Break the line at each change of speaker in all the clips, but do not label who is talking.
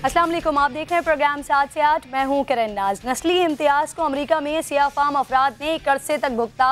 अस्सलाम वालेकुम, आप देख रहे हैं प्रोग्राम 7 से 8। मैं हूं किरण नाज। नस्ली इम्तियाज़ को अमेरिका में सियाह फाम अफराद ने एक अरसे तक भुगता।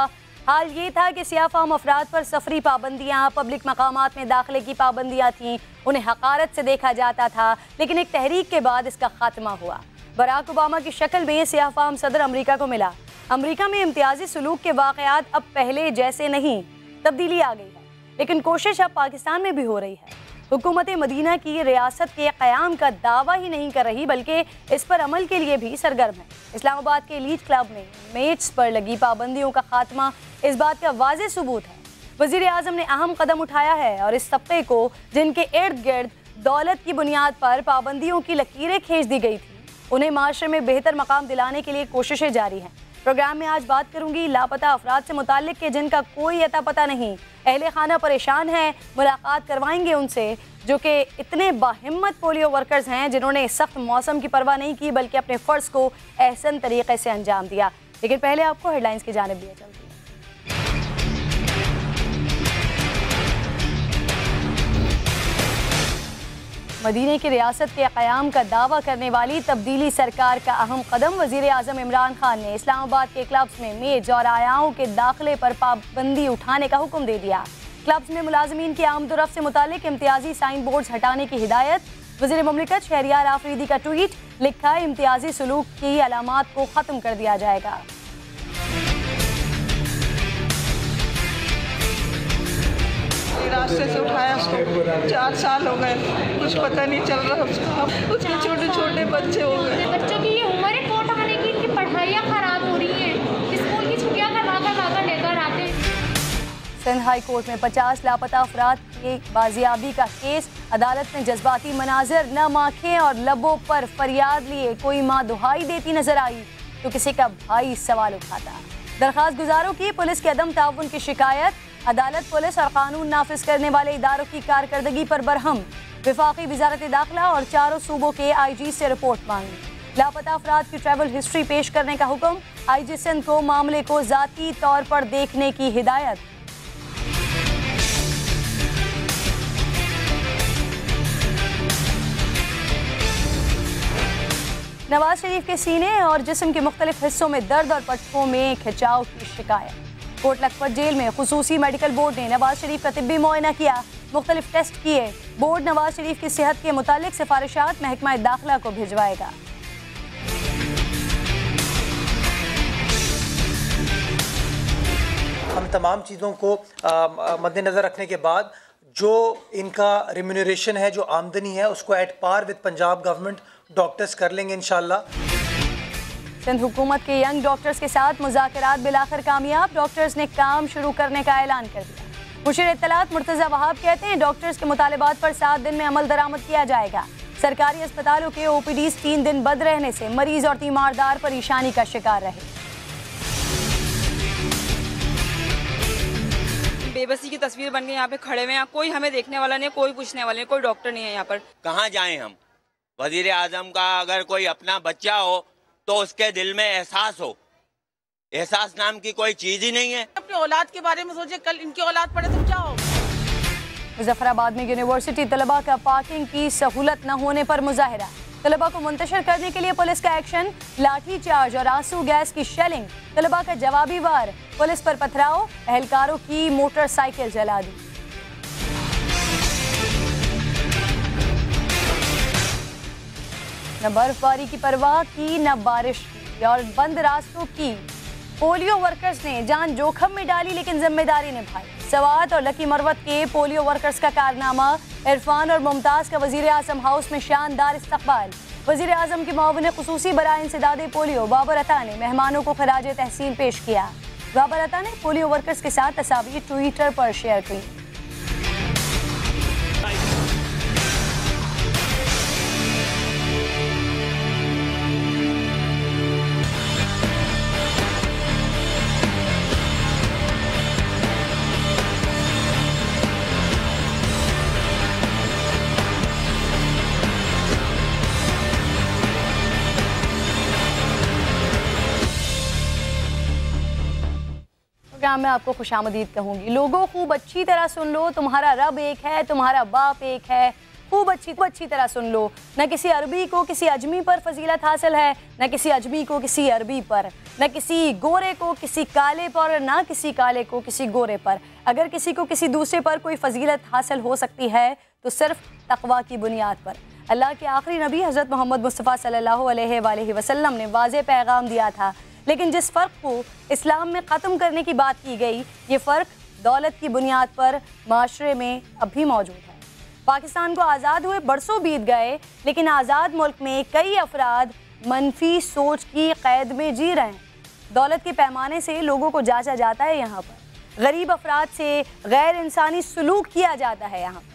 हाल ये था कि सियाह फाम अफराद पर सफरी पाबंदियाँ, पब्लिक मकामात में दाखिले की पाबंदियाँ थीं, उन्हें हकारत से देखा जाता था। लेकिन एक तहरीक के बाद इसका खात्मा हुआ। बराक ओबामा की शक्ल में सियाह फाम सदर अमरीका को मिला। अमरीका में इम्तियाजी सलूक के वाक़यात अब पहले जैसे नहीं, तब्दीली आ गई है। लेकिन कोशिश अब पाकिस्तान में भी हो रही है। हुकूमत मदीना की रियासत के क़याम का दावा ही नहीं कर रही, बल्कि इस पर अमल के लिए भी सरगर्म है। इस्लामाबाद के लीड क्लब में मैच पर लगी पाबंदियों का खात्मा इस बात का वाज़ेह सबूत है। वज़ीर आज़म ने अहम कदम उठाया है और इस तबके को, जिनके इर्द गिर्द दौलत की बुनियाद पर पाबंदियों की लकीरें खींच दी गई थी, उन्हें माशरे में बेहतर मकाम दिलाने के लिए कोशिशें जारी हैं। प्रोग्राम में आज बात करूंगी लापता अफराद से मुताल्लिक के जिनका कोई अता पता नहीं। अहले खाना परेशान है। मुलाकात करवाएंगे उनसे जो कि इतने बाहिम्मत पोलियो वर्कर्स हैं, जिन्होंने सख्त मौसम की परवाह नहीं की बल्कि अपने फ़र्ज़ को एहसन तरीके से अंजाम दिया। लेकिन पहले आपको हेडलाइंस की जानिब लिया चलती है। मदीने की रियासत के क़याम का दावा करने वाली तब्दीली सरकार का अहम कदम। वज़ीर आज़म इमरान खान ने इस्लामाबाद के क्लब्स में मेज और आयाओं के दाखिले पर पाबंदी उठाने का हुक्म दे दिया। क्लब्स में मुलाजमीन की आमदोरफ्त से मुतालिक इम्तियाजी साइन बोर्ड्स हटाने की हिदायत। वज़ीर मुमलिकत शहरियार आफरीदी का ट्वीट, लिखा इम्तियाजी सलूक की अलामात को ख़त्म कर दिया जाएगा।
रास्ते से उठाया उसको 4 साल हो गए, कुछ पता नहीं चल रहा उसका। उसके छोटे छोटे बच्चे हो गए।
बच्चों की ये उम्र है कोर्ट आने की, इनकी पढ़ाइयाँ खराब हो रही हैं, स्कूल की छुट्टियाँ करवा लेकर आते।
सिंध हाई कोर्ट में 50 लापता अफराद की बाजियाबी का केस। अदालत में जज्बाती मनाजर, न आँखें और लबों पर फरियाद लिए कोई माँ दुहाई देती नजर आई तो किसी का भाई सवाल उठाता। दरख्वास्त गुजारों की पुलिस के अदम ताउन की शिकायत। अदालत पुलिस और कानून नाफिज करने वाले इदारों की कारकर्दगी पर बरहम। विफाकी वजारत दाखिला और 4 सूबों के IG से रिपोर्ट मांगी। लापता अफराद की ट्रैवल हिस्ट्री पेश करने का हुक्म। IG सिंध को मामले को ज़ाती तौर पर देखने की हिदायत। नवाज शरीफ के सीने और जिस्म के मुख्तलिफ हिस्सों में दर्द और पट्टों में खिंचाव की शिकायत। कोट लखपत जेल में खुसूसी मेडिकल बोर्ड ने नवाज शरीफ का तिब्बी मुआयना किया, मुख्तलिफ टेस्ट किए। बोर्ड नवाज शरीफ की सेहत के मुतालिक सिफारिशात महकमा दाखिला को भिजवाएगा।
हम तमाम चीज़ों को मद्देनज़र रखने के बाद जो इनका रिम्यूनरेशन है, जो आमदनी है, उसको at par with Punjab government doctors कर लेंगे इंशाल्लाह।
सिंध हुकूमत के यंग डॉक्टर्स के साथ मुज़ाकरात बिलाखिर कामयाब। डॉक्टर्स ने काम शुरू करने का ऐलान कर दिया। मुशीर इत्तलात मुर्तज़ा वहाब कहते हैं डॉक्टर्स के मुतालिबात पर 7 दिन में अमल दरामद किया जाएगा। सरकारी अस्पतालों के OPDs 3 दिन बंद रहने से मरीज और तीमारदार परेशानी का शिकार रहे।
बेबसी की तस्वीर बन के यहाँ पे खड़े हुए हैं, कोई हमें देखने वाला नहीं, कोई पूछने वाला नहीं, कोई डॉक्टर नहीं है यहाँ पर।
कहाँ जाएं हम? वजीर आजम का अगर कोई अपना बच्चा हो तो उसके दिल में एहसास हो। एहसास नाम की कोई चीज ही नहीं है।
अपनी औलाद के बारे में सोचे, कल इनकी औलाद पड़े तो क्या हो।
मुजफ्फराबाद में यूनिवर्सिटी तलबा का पार्किंग की सहूलत न होने पर मुजाहिरा। तलबा को मुंतशिर करने के लिए पुलिस का एक्शन, लाठी चार्ज और आंसू गैस की शेलिंग। तलबा का जवाबी वार, पुलिस पर पथराव, एहलकारों की मोटरसाइकिल जला दी। न बर्फबारी की परवाह की, न बारिश की और बंद रास्तों की। पोलियो वर्कर्स ने जान जोखम में डाली लेकिन जिम्मेदारी निभाई। सवात और लकी मरवत के पोलियो वर्कर्स का कारनामा। इरफान और मुमताज़ का वज़ीर आज़म हाउस में शानदार इस्तकबाल। वज़ीर आज़म की मुआविन खुसूसी बराए इंसदादे पोलियो बाबर अता ने मेहमानों को खराज तहसीन पेश किया। बाबर अता ने पोलियो वर्कर्स के साथ तस्वीर ट्विटर पर शेयर की। प्रोग्राम में आपको खुशामदीद कहूँगी। लोगों खूब अच्छी तरह सुन लो, तुम्हारा रब एक है, तुम्हारा बाप एक है, खूब अच्छी तरह सुन लो। न किसी अरबी को किसी अजमी पर फजीलत हासिल है, न किसी अजमी को किसी अरबी पर, न किसी गोरे को किसी काले पर, न किसी काले को किसी गोरे पर। अगर किसी को किसी दूसरे पर कोई फजीलत हासिल हो सकती है तो सिर्फ तकवा की बुनियाद पर। अल्लाह के आखिरी नबी हज़रत मोहम्मद मुस्तफ़ा सल्लल्लाहु अलैहि वसल्लम ने वाज़ेह पैगाम दिया था, लेकिन जिस फ़र्क को इस्लाम में ख़त्म करने की बात की गई, ये फ़र्क दौलत की बुनियाद पर माशरे में अब भी मौजूद है। पाकिस्तान को आज़ाद हुए बरसों बीत गए, लेकिन आज़ाद मुल्क में कई अफराद मनफी सोच की क़ैद में जी रहे हैं। दौलत के पैमाने से लोगों को जांचा जाता है यहाँ पर, गरीब अफराद से गैर इंसानी सलूक किया जाता है यहाँ पर,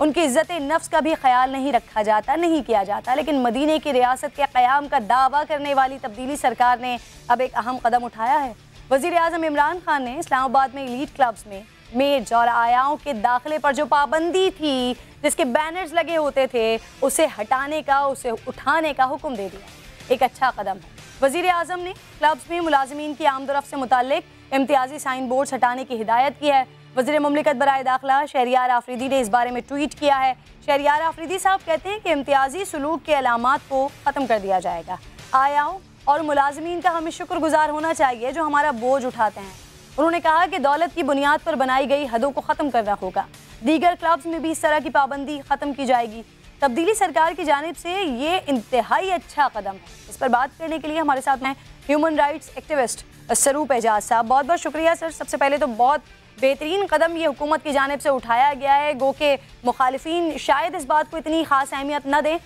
उनकी इज़्ज़त नफ्स का भी ख्याल नहीं रखा जाता, नहीं किया जाता। लेकिन मदीने की रियासत के क़याम का दावा करने वाली तब्दीली सरकार ने अब एक अहम कदम उठाया है। वज़ीर आज़म इमरान खान ने इस्लामाबाद में एलीट क्लब्स में मेज और आयाओं के दाखिले पर जो पाबंदी थी, जिसके बैनर्स लगे होते थे, उसे हटाने का, उसे उठाने का हुक्म दे दिया। एक अच्छा कदम है। वज़ीर आज़म ने क्लब्स में मुलाजिमीन की आमदोरफ्त से मुताल्लिक इम्तियाजी साइन बोर्ड्स हटाने की हिदायत की है। वज़ीर मुमलिकत बराए दाखिला शहरियार आफरीदी ने इस बारे में ट्वीट किया है। शहरियार आफरीदी साहब कहते हैं कि इम्तियाजी सलूक के अलामात को ख़त्म कर दिया जाएगा। आयाओं और मुलाजिमीन का हमें शुक्रगुजार होना चाहिए जो हमारा बोझ उठाते हैं। उन्होंने कहा कि दौलत की बुनियाद पर बनाई गई हदों को ख़त्म करना होगा। दीगर क्लब्स में भी इस तरह की पाबंदी ख़त्म की जाएगी। तब्दीली सरकार की जानिब से ये इंतहाई अच्छा कदम है। इस पर बात करने के लिए हमारे साथ हैं ह्यूमन राइट्स एक्टिविस्ट सरूप एजाज साहब। बहुत बहुत शुक्रिया सर। सबसे पहले तो बहुत बेहतरीन कदम ये हुकूमत की जानिब से उठाया गया है, गो के मुखालिफिन शायद इस बात को इतनी ख़ास अहमियत न दें।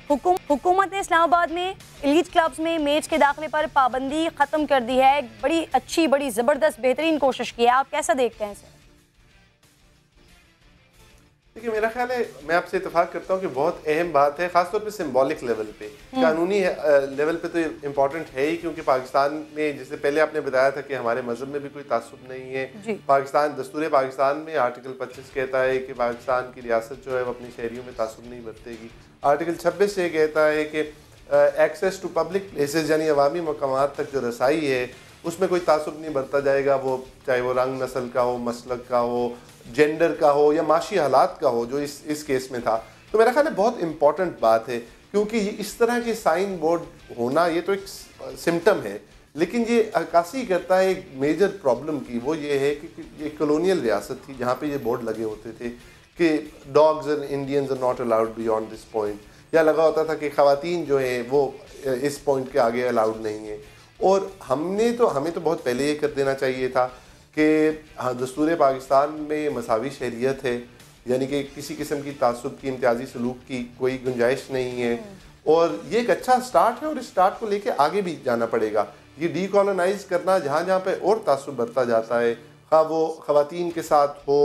हुकूमत ने इस्लामाबाद में एलीट क्लब्स में मेज के दाखिले पर पाबंदी ख़त्म कर दी है। बड़ी अच्छी, बड़ी ज़बरदस्त, बेहतरीन कोशिश की है। आप कैसा देखते हैं सर?
देखिए, मेरा ख्याल है, मैं आपसे इत्तेफाक करता हूँ कि बहुत अहम बात है, ख़ासतौर पे सिंबॉलिक लेवल पे, कानूनी लेवल पे तो इम्पॉर्टेंट है ही, क्योंकि पाकिस्तान में, जैसे पहले आपने बताया था कि हमारे मज़हब में भी कोई तासुब नहीं है। पाकिस्तान, दस्तूर पाकिस्तान में आर्टिकल 25 कहता है कि पाकिस्तान की रियासत जो है वो अपनी शहरियों में तासुब नहीं बरतेगी। आर्टिकल 26 से कहता है कि एक्सेस टू पब्लिक प्लेसेस यानी अवामी मकामात तक जो रसाई है उसमें कोई तासुब नहीं बरता जाएगा, वो चाहे वो रंग नस्ल का हो, मसलक का हो, जेंडर का हो या माशी हालात का हो, जो इस केस में था। तो मेरा ख्याल है बहुत इंपॉर्टेंट बात है, क्योंकि इस तरह के साइन बोर्ड होना ये तो एक सिम्टम है, लेकिन ये अक्कासी करता है एक मेजर प्रॉब्लम की। वो ये है कि ये कॉलोनियल रियासत थी जहाँ पे ये बोर्ड लगे होते थे कि dogs and Indians are not allowed beyond this point, या लगा होता था कि ख़वातीन जो है वो इस पॉइंट के आगे अलाउड नहीं है। और हमें तो बहुत पहले ये कर देना चाहिए था कि हाँ, दस्तूर पाकिस्तान में मसावी शहरियत है, यानी कि किसी किस्म की तासुब की, इम्तियाजी सलूक की कोई गुंजाइश नहीं है। और ये एक अच्छा स्टार्ट है और इस स्टार्ट को लेके आगे भी जाना पड़ेगा। ये डीकॉलोनाइज करना, जहाँ जहाँ पे और तासुब बरता जाता है, खा वो ख़वातीन के साथ हो,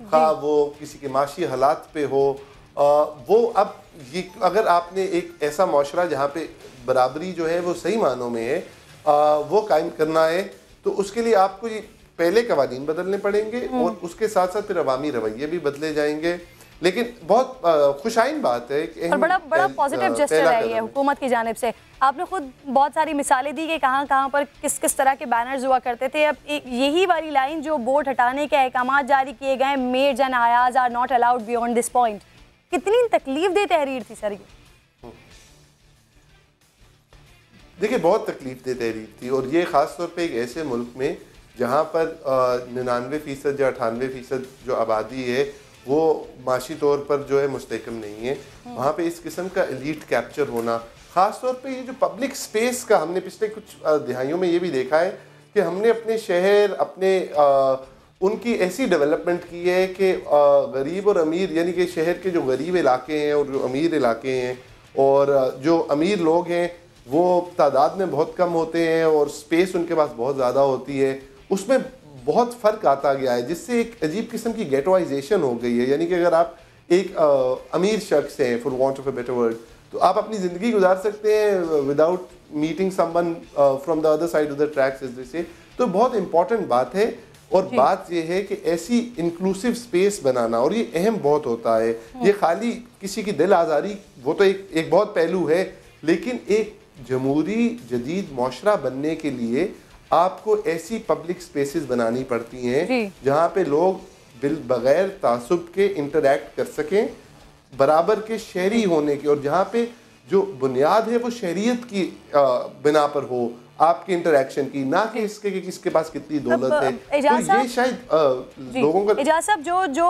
खा वो किसी के माशी हालात पे हो, वो अब ये अगर आपने एक ऐसा माशरा जहाँ पे बराबरी जो है वो सही मानों में है, वो कायम करना है, तो उसके लिए आपको ये पहले कवानीन बदलने पड़ेंगे और उसके साथ साथ फिर अवामी रवैये भी बदले जाएंगे। लेकिन बहुत खुशाइन बात है कि
और बड़ा पॉजिटिव जेस्चर है ये हुकूमत की जानिब से। आपने खुद बहुत सारी मिसालें दी कि कहाँ कहाँ पर किस किस तरह के बैनर्स हुआ करते थे। अब यही वाली लाइन जो बोर्ड हटाने के अहकाम जारी किए गए, maids and ayahs are not allowed beyond this point, कितनी तकलीफ दे तहरीर थी सर ये?
देखिए, बहुत तकलीफ दे तहरीर थी, और ये ख़ास तौर पे एक ऐसे मुल्क में जहाँ पर 99% या 98% जो आबादी है वो माशी तौर पर जो है मुस्तकम नहीं है, वहाँ पे इस किस्म का एलीट कैप्चर होना, ख़ास तौर पे ये जो पब्लिक स्पेस का, हमने पिछले कुछ दिहाइयों में ये भी देखा है कि हमने अपने शहर, अपने उनकी ऐसी डेवलपमेंट की है कि गरीब और अमीर, यानी कि शहर के जो गरीब इलाके हैं और जो अमीर इलाके हैं, और जो अमीर लोग हैं वो तादाद में बहुत कम होते हैं और स्पेस उनके पास बहुत ज़्यादा होती है, उसमें बहुत फ़र्क आता गया है, जिससे एक अजीब किस्म की गेटवाइजेशन हो गई है। यानी कि अगर आप एक अमीर शख्स हैं, for want of a better word, तो आप अपनी ज़िंदगी गुजार सकते हैं without meeting someone from the other side of the tracks, as they say. तो बहुत इंपॉर्टेंट बात है, और बात यह है कि ऐसी इंक्लूसिव स्पेस बनाना, और ये अहम बहुत होता है। ये खाली किसी की दिल आज़ारी, वो तो एक बहुत पहलू है, लेकिन एक जमहूरी जदीद माशरा बनने के लिए आपको ऐसी पब्लिक स्पेसेस बनानी पड़ती हैं जहाँ पे लोग बगैर तासुब के इंटरैक्ट कर सकें, बराबर के शहरी होने की, और जहाँ पे जो बुनियाद है वो शहरियत की बिना पर हो, आपके इंटरेक्शन की, ना कि इसके कि किसके पास कितनी दौलत है। तो ये शायद लोगों का
एजाज साहब जो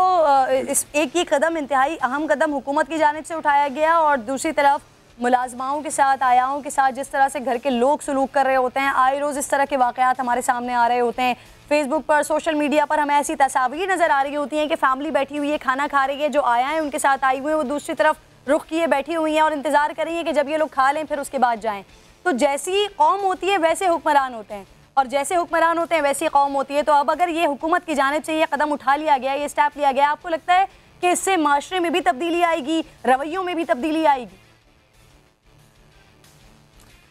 एक ये कदम इंतहाई अहम कदम हुकूमत की जानिब से उठाया गया, और दूसरी तरफ मुलाजमाओं के साथ, आयाओं के साथ जिस तरह से घर के लोग सलूक कर रहे होते हैं, आए रोज़ इस तरह के वाक़यात हमारे सामने आ रहे होते हैं। फेसबुक पर, सोशल मीडिया पर हमें ऐसी तस्वीर नज़र आ रही होती हैं कि फैमिली बैठी हुई है, खाना खा रही है, जो आया है उनके साथ आई हुई है, वो दूसरी तरफ रुख किए बैठी हुई हैं और इंतज़ार कर रही हैं कि जब ये लोग खा लें फिर उसके बाद जाएँ। तो जैसी कौम होती है वैसे हुक्मरान होते हैं, और जैसे हुक्मरान होते हैं वैसी कौम होती है। तो अब अगर ये हुकूमत की जानिब से ये कदम उठा लिया गया, ये स्टेप लिया गया, आपको लगता है कि इससे माशरे में भी तब्दीली आएगी, रवैयों में भी तब्दीली आएगी?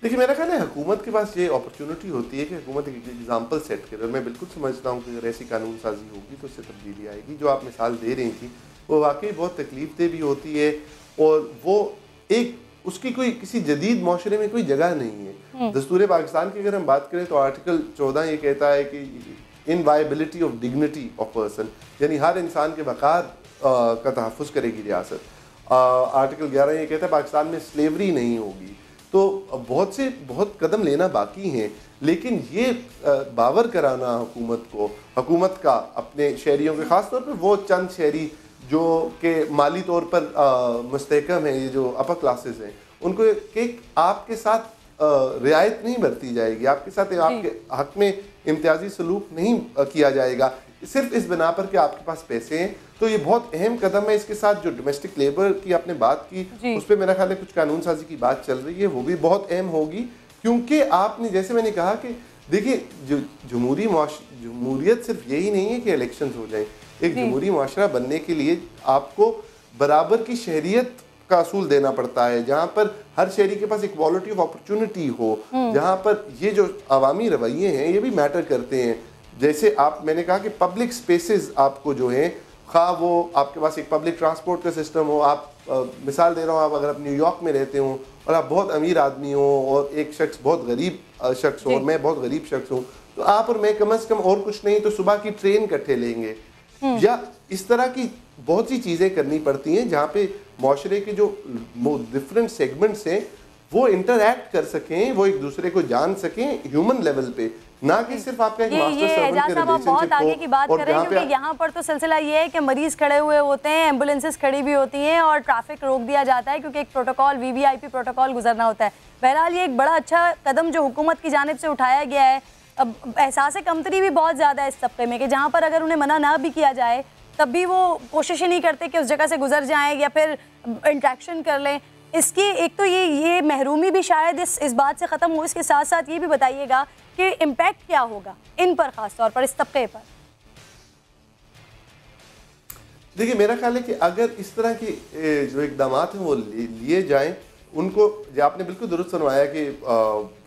देखिए, मेरा ख्याल है हुकूमत के पास ये अपॉर्चुनिटी होती है कि हुकूमत एक एग्जाम्पल सेट करे, और मैं बिल्कुल समझता हूँ कि अगर ऐसी कानून साजी होगी तो उससे तब्दीली आएगी। जो आप मिसाल दे रही थी वो वाकई बहुत तकलीफदेह भी होती है, और वो एक उसकी कोई किसी जदीद माशरे में कोई जगह नहीं है। दस्तूर पाकिस्तान की अगर हम बात करें तो आर्टिकल 14 ये कहता है कि इनवायबिलिटी ऑफ डिग्निटी ऑफ पर्सन, यानी हर इंसान के वक़ार का तहफ़्फ़ुज़ करेगी रियासत। आर्टिकल 11 ये कहता है पाकिस्तान में स्लेवरी नहीं होगी। तो बहुत कदम लेना बाकी हैं, लेकिन ये बावर कराना हुकूमत का अपने शहरियों के, ख़ास तौर पर वो चंद शहरी जो के माली तौर पर मुस्तहकम हैं, ये जो अपर क्लासेस हैं, उनको कि आपके साथ रियायत नहीं बरती जाएगी, आपके साथ आपके हक में इम्तियाजी सलूक नहीं किया जाएगा, सिर्फ इस बिना पर कि आपके पास पैसे हैं। तो ये बहुत अहम कदम है। इसके साथ जो डोमेस्टिक लेबर की आपने बात की, उस पर मेरा ख्याल है कुछ कानून साजी की बात चल रही है, वो भी बहुत अहम होगी। क्योंकि आपने, जैसे मैंने कहा कि देखिए, जो जमहूरियत सिर्फ यही नहीं है कि इलेक्शंस हो जाए। एक जमहूरी माशरा बनने के लिए आपको बराबर की शहरियत का असूल देना पड़ता है, जहाँ पर हर शहरी के पास इक्वालिटी ऑफ अपॉर्चुनिटी हो, जहाँ पर ये जो अवामी रवैये हैं ये भी मैटर करते हैं। जैसे मैंने कहा कि पब्लिक स्पेसेस आपको जो है, खा वो आपके पास एक पब्लिक ट्रांसपोर्ट का सिस्टम हो, आप मिसाल दे रहा हूँ, आप अगर आप न्यूयॉर्क में रहते हो और आप बहुत अमीर आदमी हो और एक शख्स बहुत गरीब शख्स हो और मैं बहुत गरीब शख्स हूँ, तो आप और मैं कम से कम और कुछ नहीं तो सुबह की ट्रेन इकट्ठे लेंगे, या इस तरह की बहुत सी चीज़ें करनी पड़ती हैं जहाँ पे माशरे के जो डिफरेंट सेगमेंट्स हैं वो इंटरैक्ट कर सकें, वो एक दूसरे को जान सकें ह्यूमन लेवल पे, ना कि सिर्फ आपका एक मास्टर सर्वेंट के रिलेशनशिप हो।
बहुत आगे की बात कर रहे हैं, क्योंकि यहाँ पर तो सिलसिला ये है कि मरीज खड़े हुए होते हैं, एम्बुलेंसेस खड़ी भी होती हैं और ट्रैफिक रोक दिया जाता है क्योंकि एक प्रोटोकॉल, वीवीआईपी प्रोटोकॉल गुजरना होता है। बहरहाल ये एक बड़ा अच्छा कदम जो हुकूमत की जानिब से उठाया गया है। अब एहसास कमतरी भी बहुत ज़्यादा है इस तबके में कि जहाँ पर अगर उन्हें मना ना भी किया जाए तब भी वो कोशिश ही नहीं करते कि उस जगह से गुजर जाएँ या फिर इंट्रैक्शन कर लें। इसकी एक तो ये महरूमी भी शायद इस बात से ख़त्म हो। इसके साथ साथ ये भी बताइएगा कि इम्पैक्ट क्या होगा इन पर, ख़ास तौर पर इस तबके पर।
देखिए, मेरा ख्याल है कि अगर इस तरह की जो इकदाम हैं वो लिए जाएं, उनको जो आपने बिल्कुल दुरुस्त सुनवाया कि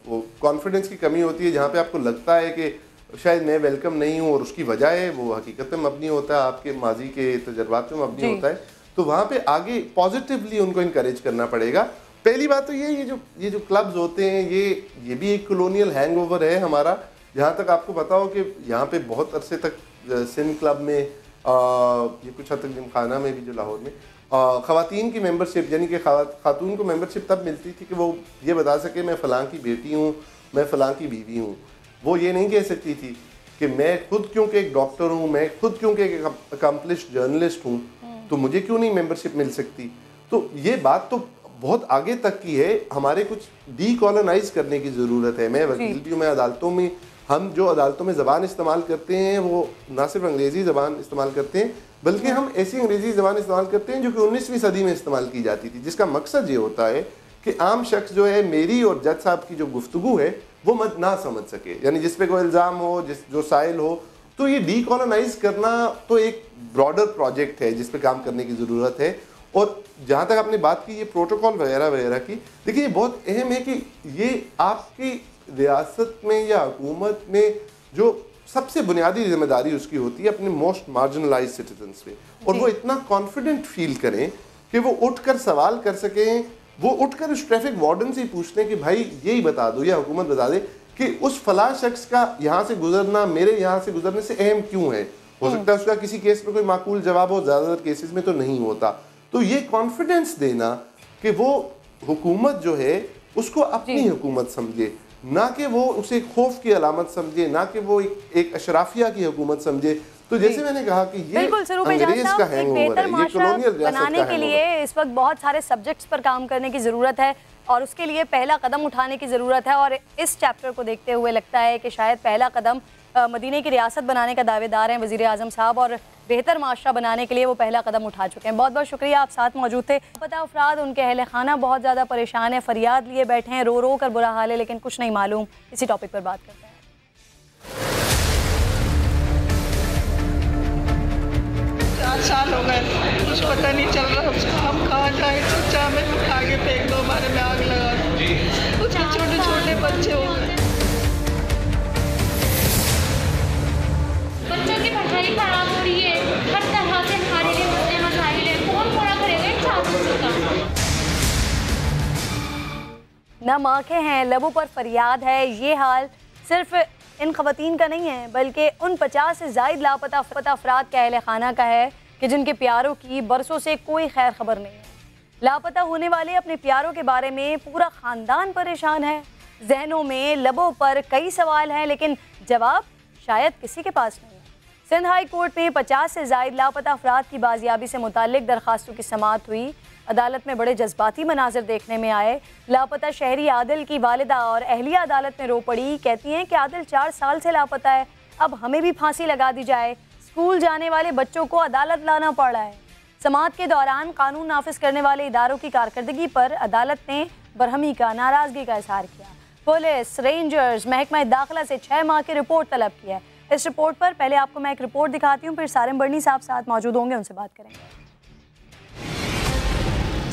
वो कॉन्फिडेंस की कमी होती है, जहाँ पे आपको लगता है कि शायद मैं वेलकम नहीं हूँ और उसकी वजह है वो हकीकत में मबनी होता है, आपके माजी के तजर्बात में मबनी होता है, तो वहाँ पे आगे पॉजिटिवली उनको इनकरेज करना पड़ेगा। पहली बात तो ये जो क्लब्स होते हैं ये भी एक कॉलोनियल हैंगओवर है हमारा। जहाँ तक आपको पता हो कि यहाँ पे बहुत अरसे तक सिंध क्लब में ये कुछ हद तक जिमखाना में भी जो लाहौर में ख़वातीन की मेंबरशिप, यानी कि खातून को मेंबरशिप तब मिलती थी कि वो ये बता सके मैं फ़लाँ की बेटी हूँ, मैं फ़लाँ की बीवी हूँ। वो ये नहीं कह सकती थी कि मैं खुद क्योंकि एक डॉक्टर हूँ, मैं खुद क्योंकि एक अकम्पलिश्ड जर्नलिस्ट हूँ तो मुझे क्यों नहीं मेंबरशिप मिल सकती। तो ये बात तो बहुत आगे तक की है, हमारे कुछ डीकॉलोनाइज करने की ज़रूरत है। मैं वकील भी हूँ, मैं अदालतों में, हम जो अदालतों में ज़बान इस्तेमाल करते हैं वो ना सिर्फ अंग्रेज़ी ज़बान इस्तेमाल करते हैं बल्कि हम ऐसी अंग्रेज़ी ज़बान इस्तेमाल करते हैं जो कि 19वीं सदी में इस्तेमाल की जाती थी, जिसका मकसद ये होता है कि आम शख्स जो है मेरी और जज साहब की जो गुफ्तगू है वो मत ना समझ सके, यानी जिस पे कोई इल्ज़ाम हो, जो साइल हो। तो ये डीकॉलोनाइज करना तो एक ब्रॉडर प्रोजेक्ट है जिस पे काम करने की ज़रूरत है। और जहाँ तक आपने बात की ये प्रोटोकॉल वगैरह की, देखिए ये बहुत अहम है कि ये आपकी रियासत में या हुकूमत में जो सबसे बुनियादी जिम्मेदारी उसकी होती है अपने मोस्ट मार्जिनलाइज सिटीजन्स पे, और वो इतना कॉन्फिडेंट फील करें कि वो उठकर सवाल कर सकें, वो उठकर उस ट्रैफिक वार्डन से पूछ लें कि भाई यही बता दो या हुकूमत बता दे कि उस फला शख्स का यहाँ से गुजरना मेरे यहाँ से गुजरने से अहम क्यों है। हो सकता है उसका किसी केस में कोई माकूल जवाब हो, ज़्यादातर केसेस में तो नहीं होता। तो ये कॉन्फिडेंस देना कि वो हुकूमत जो है उसको अपनी हुकूमत समझे, ना कि वो उसे खौफ की अलामत समझे, ना कि वो एक अशराफिया की हुकूमत समझे। तो जैसे मैंने कहा कि ये अंग्रेज का हैंगओवर है, ये कॉलोनियल रियासत
बनाने के लिए इस वक्त बहुत सारे सब्जेक्ट्स पर काम करने की ज़रूरत है और उसके लिए पहला कदम उठाने की ज़रूरत है। और इस चैप्टर को देखते हुए लगता है कि शायद पहला कदम मदीने की रियासत बनाने का दावेदार हैं वज़ीर आज़म साहब, और बेहतर माशरा बनाने के लिए वो पहला कदम उठा चुके हैं। बहुत बहुत शुक्रिया, आप साथ मौजूद थे। पता अफराद, उनके अहल खाना बहुत ज़्यादा परेशान है, फरियाद लिए बैठे हैं, रो रो कर बुरा हाल है, लेकिन कुछ नहीं मालूम। इसी टॉपिक पर बात करते हैं।
4 साल हो गए, कुछ पता नहीं चल रहा उसका, हम कहाँ जाए। सच्चा में उठा के फेंक दो, हमारे में आग लगा दो। उसके छोटे छोटे बच्चे हो गए।
बच्चों की पढ़ाई खराब हो रही है, हर तरह से हमारे लिए मसले मसाइल है। कौन पूरा करेगा इन छात्रों का?
नम आँखें हैं, लबों पर फरियाद है। ये हाल सिर्फ इन ख़वातीन का नहीं है, बल्कि उन 50 से ज़ायद लापता अफराद के अहल खाना का है कि जिनके प्यारों की बरसों से कोई खैर खबर नहीं है। लापता होने वाले अपने प्यारों के बारे में पूरा ख़ानदान परेशान है। जहनों में, लबों पर कई सवाल हैं, लेकिन जवाब शायद किसी के पास नहीं है। सिंध हाई कोर्ट में 50 से ज़ायद लापता अफराद की बाजियाबी से मुताल्लिक दरखास्तों की समाअत हुई। अदालत में बड़े जज्बाती मनाजिर देखने में आए। लापता शहरी आदिल की वालिदा और अहलिया अदालत में रो पड़ी। कहती हैं कि आदिल 4 साल से लापता है, अब हमें भी फांसी लगा दी जाए। स्कूल जाने वाले बच्चों को अदालत लाना पड़ रहा है। समाअत के दौरान कानून नाफिज करने वाले इदारों की कारकर्दगी पर अदालत ने बरहमी का, नाराज़गी का इजहार किया। पुलिस, रेंजर्स, महकमा दाखिला से 6 माह की रिपोर्ट तलब की है। इस रिपोर्ट पर पहले आपको मैं एक रिपोर्ट दिखाती हूँ, फिर सारिम बर्नी साहब साथ मौजूद होंगे, उनसे बात करेंगे।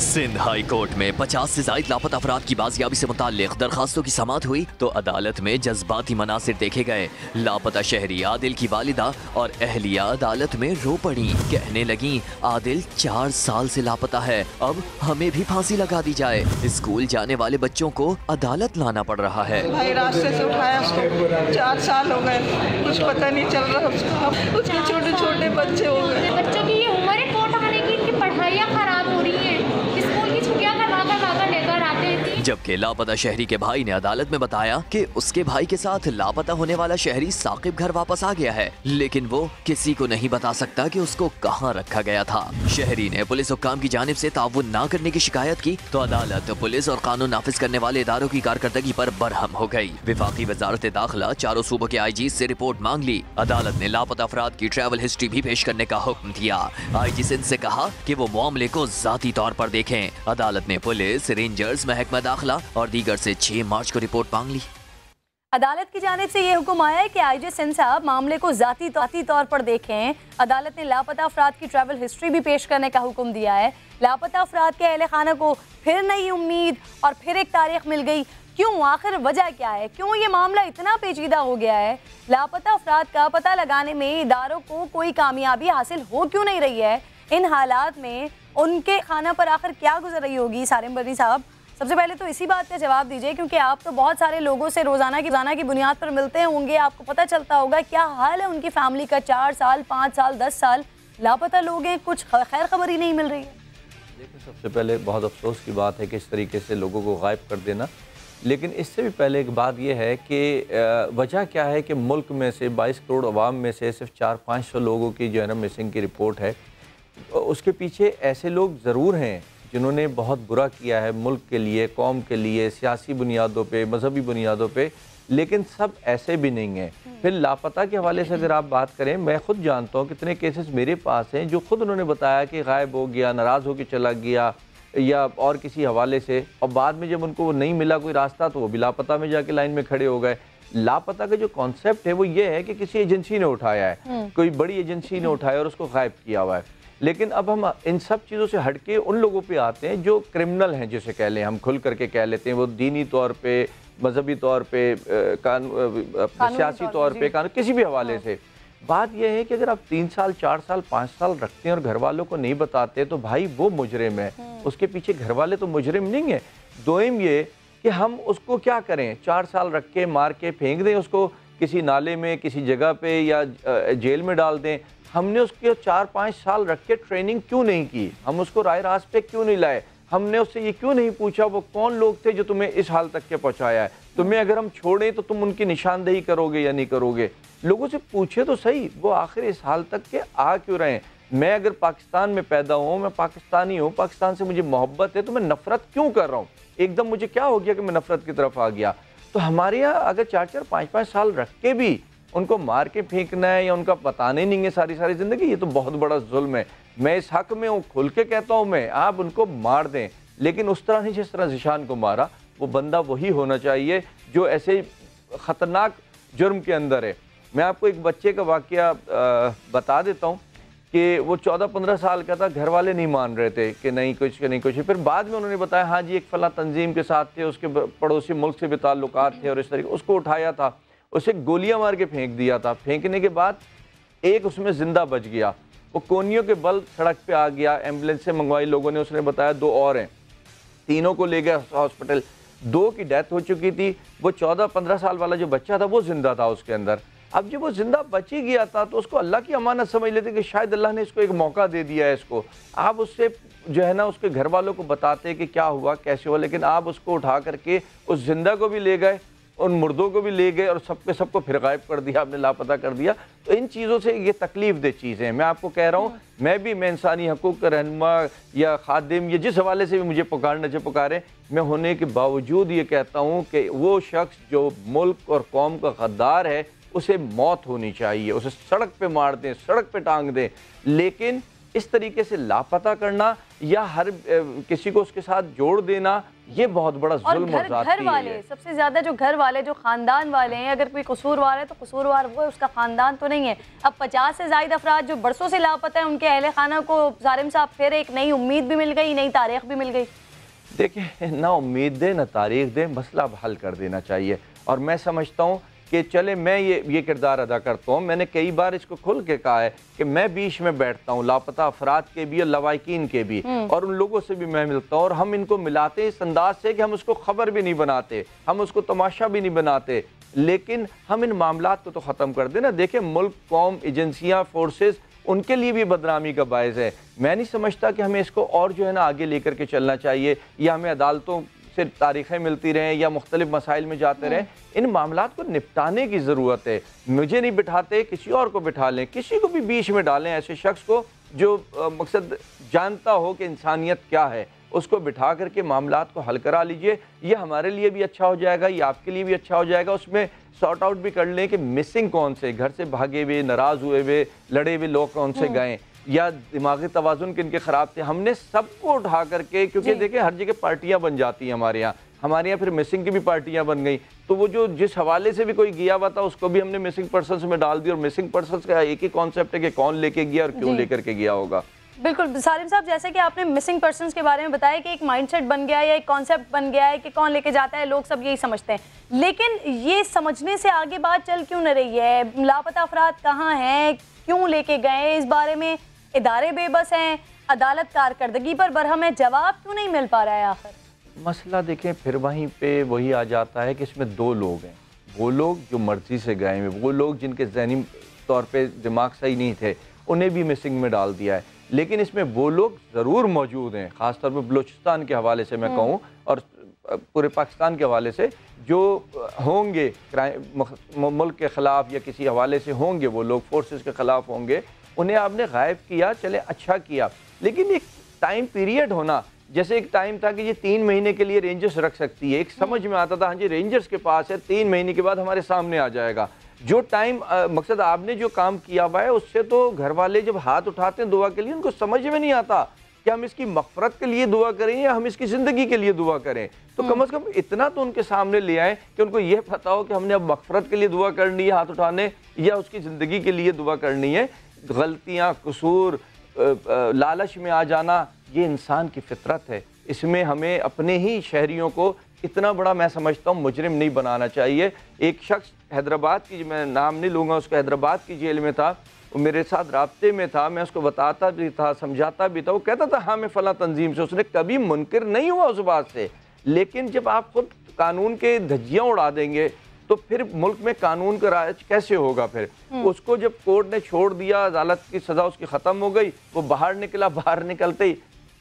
सिंध हाई कोर्ट में 50 से ज़ायद लापता अफराद की बाजियाबी से मुताल्लिक दरखास्तों की समाअत हुई तो अदालत में जज्बाती मनासिर देखे गए। लापता शहरी आदिल की वालिदा और अहलिया अदालत में रो पड़ी। कहने लगी, आदिल 4 साल से लापता है, अब हमें भी फांसी लगा दी जाए। स्कूल जाने वाले बच्चों को अदालत लाना पड़ रहा है।
भाई रास्ते से उठाया उसको, 4 साल हो गए, कुछ पता नहीं चल रहा उसका। उसके छोटे छोटे बच्चे हो गए।
बच्चों की ये उम्र है कोर्ट आने की, इनकी पढ़ाइयाँ खराब हो रही हैं, स्कूल की छुट्टियाँ करवा कर लेकर आते हैं।
जबकि लापता शहरी के भाई ने अदालत में बताया कि उसके भाई के साथ लापता होने वाला शहरी साकिब घर वापस आ गया है, लेकिन वो किसी को नहीं बता सकता कि उसको कहां रखा गया था। शहरी ने पुलिस हुक्काम की जानिब से ताउन न करने की शिकायत की तो अदालत पुलिस और कानून नाफिज करने वाले इदारों की कारकर्दगी पर बरहम हो गई। विफाकी वजारत दाखिला चारों सूबों के IG से रिपोर्ट मांग ली। अदालत ने लापता अफराद की ट्रैवल हिस्ट्री भी पेश करने का हुक्म दिया। IG सिंध से कहा कि वो मामले को जाती तौर पर देखें। अदालत ने पुलिस, रेंजर्स, महकमा दाखिला और दीगर से 6 मार्च को रिपोर्ट मांग ली।
अदालत की जानिब से ये हुक्म आया है कि IG सिंध साहब मामले को जाती तौर पर देखें। अदालत ने लापता अफराद की ट्रैवल हिस्ट्री भी पेश करने का हुक्म दिया है। लापता अफराद के अहले खाना को फिर नई उम्मीद और फिर एक तारीख मिल गई। क्यों, आखिर वजह क्या है? क्यों ये मामला इतना पेचीदा हो गया है? लापता अफराद का पता लगाने में इदारों को कोई कामयाबी हासिल हो क्यों नहीं रही है? इन हालात में उनके खाना पर आखिर क्या गुजर रही होगी? सारिम बर्नी साहब, सबसे पहले तो इसी बात का जवाब दीजिए, क्योंकि आप तो बहुत सारे लोगों से रोज़ाना की बुनियाद पर मिलते होंगे, आपको पता चलता होगा क्या हाल है उनकी फैमिली का। 4 साल, 5 साल, 10 साल लापता लोग हैं, कुछ खैर खबर ही नहीं मिल रही है।
लेकिन सबसे पहले बहुत अफसोस की बात है कि इस तरीके से लोगों को गायब कर देना। लेकिन इससे भी पहले एक बात यह है कि वजह क्या है कि मुल्क में से 22 करोड़ अवाम में से सिर्फ 400-500 लोगों की जो है ना मिसिंग की रिपोर्ट है। उसके पीछे ऐसे लोग ज़रूर हैं जिन्होंने बहुत बुरा किया है मुल्क के लिए, कौम के लिए, सियासी बुनियादों पे, मजहबी बुनियादों पे, लेकिन सब ऐसे भी नहीं हैं। फिर लापता के हवाले से अगर आप बात करें, मैं ख़ुद जानता हूँ कितने केसेस मेरे पास हैं जो ख़ुद उन्होंने बताया कि गायब हो गया, नाराज़ होकर चला गया या और किसी हवाले से, और बाद में जब उनको वो नहीं मिला कोई रास्ता तो वो भी लापता में जाके लाइन में खड़े हो गए। लापता का जो कॉन्सेप्ट है वो ये है कि किसी एजेंसी ने उठाया है, कोई बड़ी एजेंसी ने उठाया और उसको गायब किया हुआ है। लेकिन अब हम इन सब चीज़ों से हटके उन लोगों पे आते हैं जो क्रिमिनल हैं, जिसे कह लें, हम खुल करके कह लेते हैं, वो दीनी तौर पे, मजहबी तौर पे, सियासी तौर पे, कानून किसी भी हवाले से। बात यह है कि अगर आप 3 साल, 4 साल, 5 साल रखते हैं और घर वालों को नहीं बताते तो भाई वो मुजरिम है, उसके पीछे घर वाले तो मुजरिम नहीं है। दोयम ये कि हम उसको क्या करें, 4 साल रख के मार के फेंक दें उसको किसी नाले में, किसी जगह पे, या जेल में डाल दें, हमने उसके 4-5 साल रख के ट्रेनिंग क्यों नहीं की? हम उसको राय रास्त पे क्यों नहीं लाए? हमने उससे ये क्यों नहीं पूछा वो कौन लोग थे जो तुम्हें इस हाल तक के पहुंचाया है? तुम्हें अगर हम छोड़ें तो तुम उनकी निशानदेही करोगे या नहीं करोगे? लोगों से पूछे तो सही, वो आखिर इस हाल तक के आ क्यों रहे हैं? मैं अगर पाकिस्तान में पैदा हूँ, मैं पाकिस्तानी हूँ, पाकिस्तान से मुझे मोहब्बत है, तो मैं नफरत क्यों कर रहा हूँ? एकदम मुझे क्या हो गया कि मैं नफरत की तरफ आ गया? तो हमारे यहाँ अगर 4-4, 5-5 साल रख के भी उनको मार के फेंकना है या उनका बताने नहीं है सारी सारी ज़िंदगी, ये तो बहुत बड़ा जुल्म है। मैं इस हक में हूँ, खुल के कहता हूँ मैं, आप उनको मार दें, लेकिन उस तरह नहीं जिस तरह ज़ीशान को मारा। वो बंदा वही होना चाहिए जो ऐसे ख़तरनाक जुर्म के अंदर है। मैं आपको एक बच्चे का वाक़या बता देता हूँ कि वो 14-15 साल का था, घर वाले नहीं मान रहे थे कि नहीं कुछ नहीं कुछ। फिर बाद में उन्होंने बताया हाँ जी एक फ़लाँ तंजीम के साथ थे, उसके पड़ोसी मुल्क से भी ताल्लुकात थे और इस तरीके उसको उठाया था, उसे गोलियां मार के फेंक दिया था। फेंकने के बाद एक उसमें ज़िंदा बच गया, वो कोनियों के बल सड़क पे आ गया, एम्बुलेंस से मंगवाई लोगों ने, उसने बताया 2 और हैं, तीनों को ले गए हॉस्पिटल, 2 की डेथ हो चुकी थी। वो 14-15 साल वाला जो बच्चा था वो ज़िंदा था उसके अंदर। अब जब वो ज़िंदा बच ही गया था तो उसको अल्लाह की अमानत समझ लेते कि शायद अल्लाह ने इसको एक मौका दे दिया है इसको। आप उससे जो है ना उसके घर वालों को बताते कि क्या हुआ कैसे हुआ, लेकिन आप उसको उठा करके उस जिंदा को भी ले गए, उन मुर्दों को भी ले गए और सबको फिर गायब कर दिया, आपने लापता कर दिया। तो इन चीज़ों से ये तकलीफ दे चीज़ें हैं। मैं आपको कह रहा हूँ, मैं इंसानी हकूक़ का रहनुमा या खादिम या जिस हवाले से भी मुझे पुकारने से पुकारें, मैं होने के बावजूद ये कहता हूँ कि वो शख्स जो मुल्क और कौम का गद्दार है उसे मौत होनी चाहिए, उसे सड़क पे मार दें, सड़क पे टांग दें। लेकिन इस तरीके से लापता करना या हर किसी को उसके साथ जोड़ देना, ये बहुत बड़ा जुल्म और
घर वाले सबसे ज्यादा जो घर वाले जो खानदान वाले हैं, अगर कोई कसूरवार है तो कसूरवार वो है, उसका खानदान तो नहीं है। अब 50 से ज़ायद अफराद जो बरसों से लापता है, उनके अहले खाना को ज़ालिम साहब फिर एक नई उम्मीद भी मिल गई, नई तारीख भी मिल गई।
देखिए, ना उम्मीद दे ना तारीख दे, मसला हल कर देना चाहिए। और मैं समझता हूँ कि चले मैं ये किरदार अदा करता हूँ। मैंने कई बार इसको खुल के कहा है कि मैं बीच में बैठता हूँ लापता अफराद के भी और लवाकिन के भी, और उन लोगों से भी मैं मिलता हूँ और हम इनको मिलाते इस अंदाज से कि हम उसको खबर भी नहीं बनाते, हम उसको तमाशा भी नहीं बनाते, लेकिन हम इन मामलात को तो ख़त्म कर देना। देखें, मुल्क, कौम, एजेंसियाँ, फोर्सेस, उनके लिए भी बदनामी का बायस है। मैं नहीं समझता कि हमें इसको और जो है ना आगे लेकर के चलना चाहिए, या हमें अदालतों से तारीखें मिलती रहें या मुख्तलिफ मसाइल में जाते रहें। इन मामलात को निपटाने की ज़रूरत है। मुझे नहीं बिठाते, किसी और को बिठा लें, किसी को भी बीच में डालें, ऐसे शख्स को जो मकसद जानता हो कि इंसानियत क्या है, उसको बिठा करके मामलात को हल करा लीजिए। ये हमारे लिए भी अच्छा हो जाएगा, ये आपके लिए भी अच्छा हो जाएगा। उसमें सॉर्ट आउट भी कर लें कि मिसिंग कौन से, घर से भागे हुए, नाराज़ हुए हुए, लड़े हुए लोग कौन से गए, या दिमागी तवाज़ुन किनके ख़राब थे। हमने सबको उठा करके, क्योंकि देखिए हर जगह पार्टियां बन जाती हैं हमारे यहाँ फिर मिसिंग की भी पार्टियां बन गई। तो वो जो जिस हवाले से भी कोई गया हुआ था उसको भी हमने मिसिंग पर्सन्स में डाल दिया। और मिसिंग पर्सन्स का एक ही कॉन्सेप्ट है कि कौन लेके गया और क्यों लेकर के गया होगा।
बिल्कुल सालिम साहब, जैसे कि आपने मिसिंग पर्सन्स के बारे में बताया कि एक माइंडसेट बन गया है या एक कॉन्सेप्ट बन गया है कि कौन लेके जाता है, लोग सब यही समझते हैं, लेकिन ये समझने से आगे बात चल क्यों न रही है? लापता अफराद कहाँ हैं, क्यों लेके गए, इस बारे में इदारे बेबस हैं, अदालत कारकर्दगी पर बरहम है, जवाब क्यों नहीं मिल पा रहा है? आखिर
मसला देखें फिर वहीं पे वही आ जाता है कि इसमें 2 लोग हैं, वो लोग जो मर्जी से गए हैं, वो लोग जिनके जहनी तौर पे दिमाग सही नहीं थे, उन्हें भी मिसिंग में डाल दिया है। लेकिन इसमें वो लोग ज़रूर मौजूद हैं, ख़ासतौर पर बलूचिस्तान के हवाले से मैं कहूँ और पूरे पाकिस्तान के हवाले से, जो होंगे मुल्क के ख़िलाफ़ या किसी हवाले से होंगे, वो लोग फोर्सेस के ख़िलाफ़ होंगे, उन्हें आपने गायब किया, चले अच्छा किया, लेकिन एक टाइम पीरियड होना। जैसे एक टाइम था कि ये 3 महीने के लिए रेंजर्स रख सकती है, एक समझ में आता था हाँ जी रेंजर्स के पास है, 3 महीने के बाद हमारे सामने आ जाएगा। जो टाइम मकसद आपने जो काम किया हुआ है, उससे तो घर वाले जब हाथ उठाते हैं दुआ के लिए, उनको समझ में नहीं आता कि हम इसकी मग़फ़रत के लिए दुआ करें या हम इसकी ज़िंदगी के लिए दुआ करें। तो कम से कम इतना तो उनके सामने ले आए कि उनको ये पता हो कि हमने अब मग़फ़रत के लिए दुआ करनी है हाथ उठाने, या उसकी ज़िंदगी के लिए दुआ करनी है। गलतियाँ, कसूर, लालच में आ जाना, ये इंसान की फितरत है। इसमें हमें अपने ही शहरियों को इतना बड़ा, मैं समझता हूँ, मुजरिम नहीं बनाना चाहिए। एक शख्स हैदराबाद की, मैं नाम नहीं लूँगा, उसको हैदराबाद की जेल में था, वो मेरे साथ राब्ते में था, मैं उसको बताता भी था, समझाता भी था, वो कहता था हाँ मैं फ़लाँ तंजीम से, उसने कभी मुनकिर नहीं हुआ उस बात से। लेकिन जब आप खुद कानून के धज्जियाँ उड़ा देंगे तो फिर मुल्क में कानून का राज कैसे होगा? फिर उसको जब कोर्ट ने छोड़ दिया, अदालत की सज़ा उसकी ख़त्म हो गई, वो बाहर निकला, बाहर निकलते ही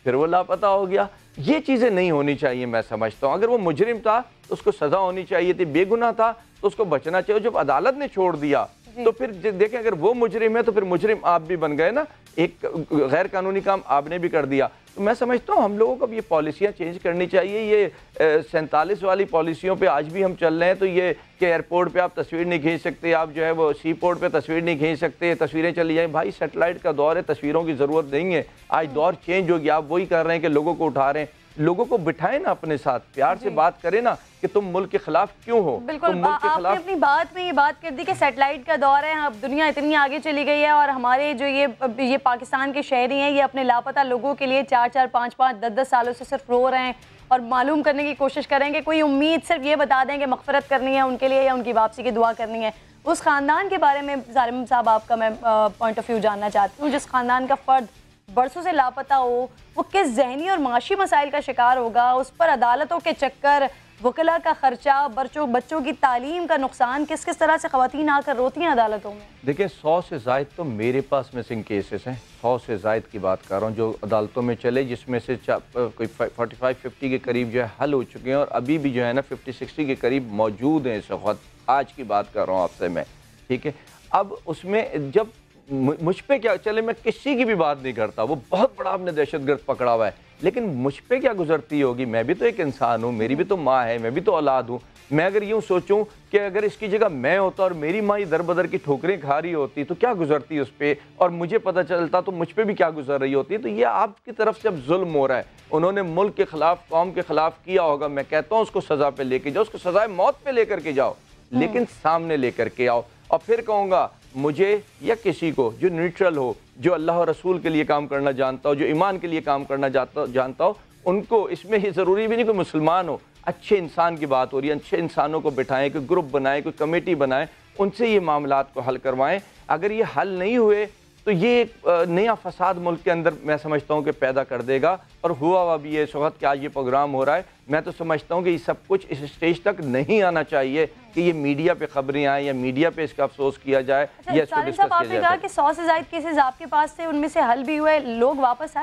फिर वो लापता हो गया। ये चीज़ें नहीं होनी चाहिए। मैं समझता हूँ अगर वो मुजरिम था तो उसको सज़ा होनी चाहिए थी, बेगुनाह था तो उसको बचना चाहिए। जब अदालत ने छोड़ दिया तो फिर देखें, अगर वो मुजरिम है तो फिर मुजरिम आप भी बन गए ना, एक गैर कानूनी काम आपने भी कर दिया। तो मैं समझता हूँ हम लोगों को अब ये पॉलिसियाँ चेंज करनी चाहिए। ये 47 वाली पॉलिसियों पे आज भी हम चल रहे हैं। तो ये कि एयरपोर्ट पे आप तस्वीर नहीं खींच सकते, आप जो है वो सी पोर्ट पे तस्वीर नहीं खींच सकते, तस्वीरें चली जाएँ। भाई सेटेलाइट का दौर है, तस्वीरों की ज़रूरत नहीं है। आज दौर चेंज हो गया, आप वही कर रहे हैं कि लोगों को उठा रहे हैं। लोगों को बिठाएं ना अपने साथ, प्यार से बात करें ना कि तुम मुल्क के खिलाफ क्यों हो।
बिल्कुल,
तुम मुल्क के
आपने
खिलाफ
अपनी बात में ये बात कर दी कि सैटेलाइट का दौर है, अब दुनिया इतनी आगे चली गई है और हमारे जो ये पाकिस्तान के शहरी हैं, ये अपने लापता लोगों के लिए 4-4, 5-5, 10-10 सालों से सिर्फ रो रहे हैं और मालूम करने की कोशिश करेंगे। कोई उम्मीद सिर्फ ये बता दें कि मगफरत करनी है उनके लिए या उनकी वापसी की दुआ करनी है। उस ख़ानदान के बारे में ज़ालिम साहब आपका मैं पॉइंट ऑफ व्यू जानना चाहती हूँ। जिस ख़ानदान का फ़र्द बरसों से लापता हो, वो किस जहनी और माशी मसाइल का शिकार होगा, उस पर अदालतों के चक्कर, वकला का खर्चा, बच्चों की तालीम का नुकसान, किस किस तरह से ख़वातीन आकर रोती हैं अदालतों में।
देखिए 100 से ज़ायद तो मेरे पास मिसिंग केसेस हैं, 100 से ज़ायद की बात कर रहा हूँ जो अदालतों में चले, जिसमें से कोई 45-50 के करीब जो है हल हो चुके हैं और अभी भी जो है ना 50-60 के करीब मौजूद हैं इस वक्त। आज की बात कर रहा हूँ आपसे मैं, ठीक है। अब उसमें जब मुझ पे क्या चले, मैं किसी की भी बात नहीं करता, वो बहुत बड़ा आपने दहशतगर्द पकड़ा हुआ है, लेकिन मुझ पे क्या गुजरती होगी। मैं भी तो एक इंसान हूँ, मेरी भी तो माँ है, मैं भी तो औलाद हूँ। मैं अगर यूँ सोचूं कि अगर इसकी जगह मैं होता और मेरी माँ दर बदर की ठोकरें खा रही होती तो क्या गुजरती उस पर, और मुझे पता चलता तो मुझ पर भी क्या गुजर रही होती। तो ये आपकी तरफ से अब जुल्म हो रहा है। उन्होंने मुल्क के खिलाफ, कौम के खिलाफ किया होगा, मैं कहता हूँ उसको सज़ा पे लेके जाओ, उसको सज़ाए मौत पे लेकर के जाओ, लेकिन सामने लेकर के आओ। और फिर कहूँगा मुझे या किसी को जो न्यूट्रल हो, जो अल्लाह और रसूल के लिए काम करना जानता हो, जो ईमान के लिए काम करना जानता हो, उनको इसमें ही ज़रूरी भी नहीं कोई मुसलमान हो, अच्छे इंसान की बात हो रही है, अच्छे इंसानों को बिठाएं, कोई ग्रुप बनाएं, कोई कमेटी बनाएं, उनसे ये मामलात को हल करवाएं। अगर ये हल नहीं हुए तो ये एक नया फसाद मुल्क के अंदर मैं समझता हूँ कि पैदा कर देगा। और हुआ हुआ भी ये इस वक्त कि आज ये प्रोग्राम हो रहा है, मैं तो समझता हूँ कि ये सब कुछ इस स्टेज तक नहीं आना चाहिए कि ये मीडिया पे खबरें आएँ या मीडिया पे इसका अफसोस किया जाए या इसको डिस्कस किया जाए।
आपने कहा कि 100 से ज़ायद केसेस आपके पास थे, उनमें से हल भी हुए, लोग वापस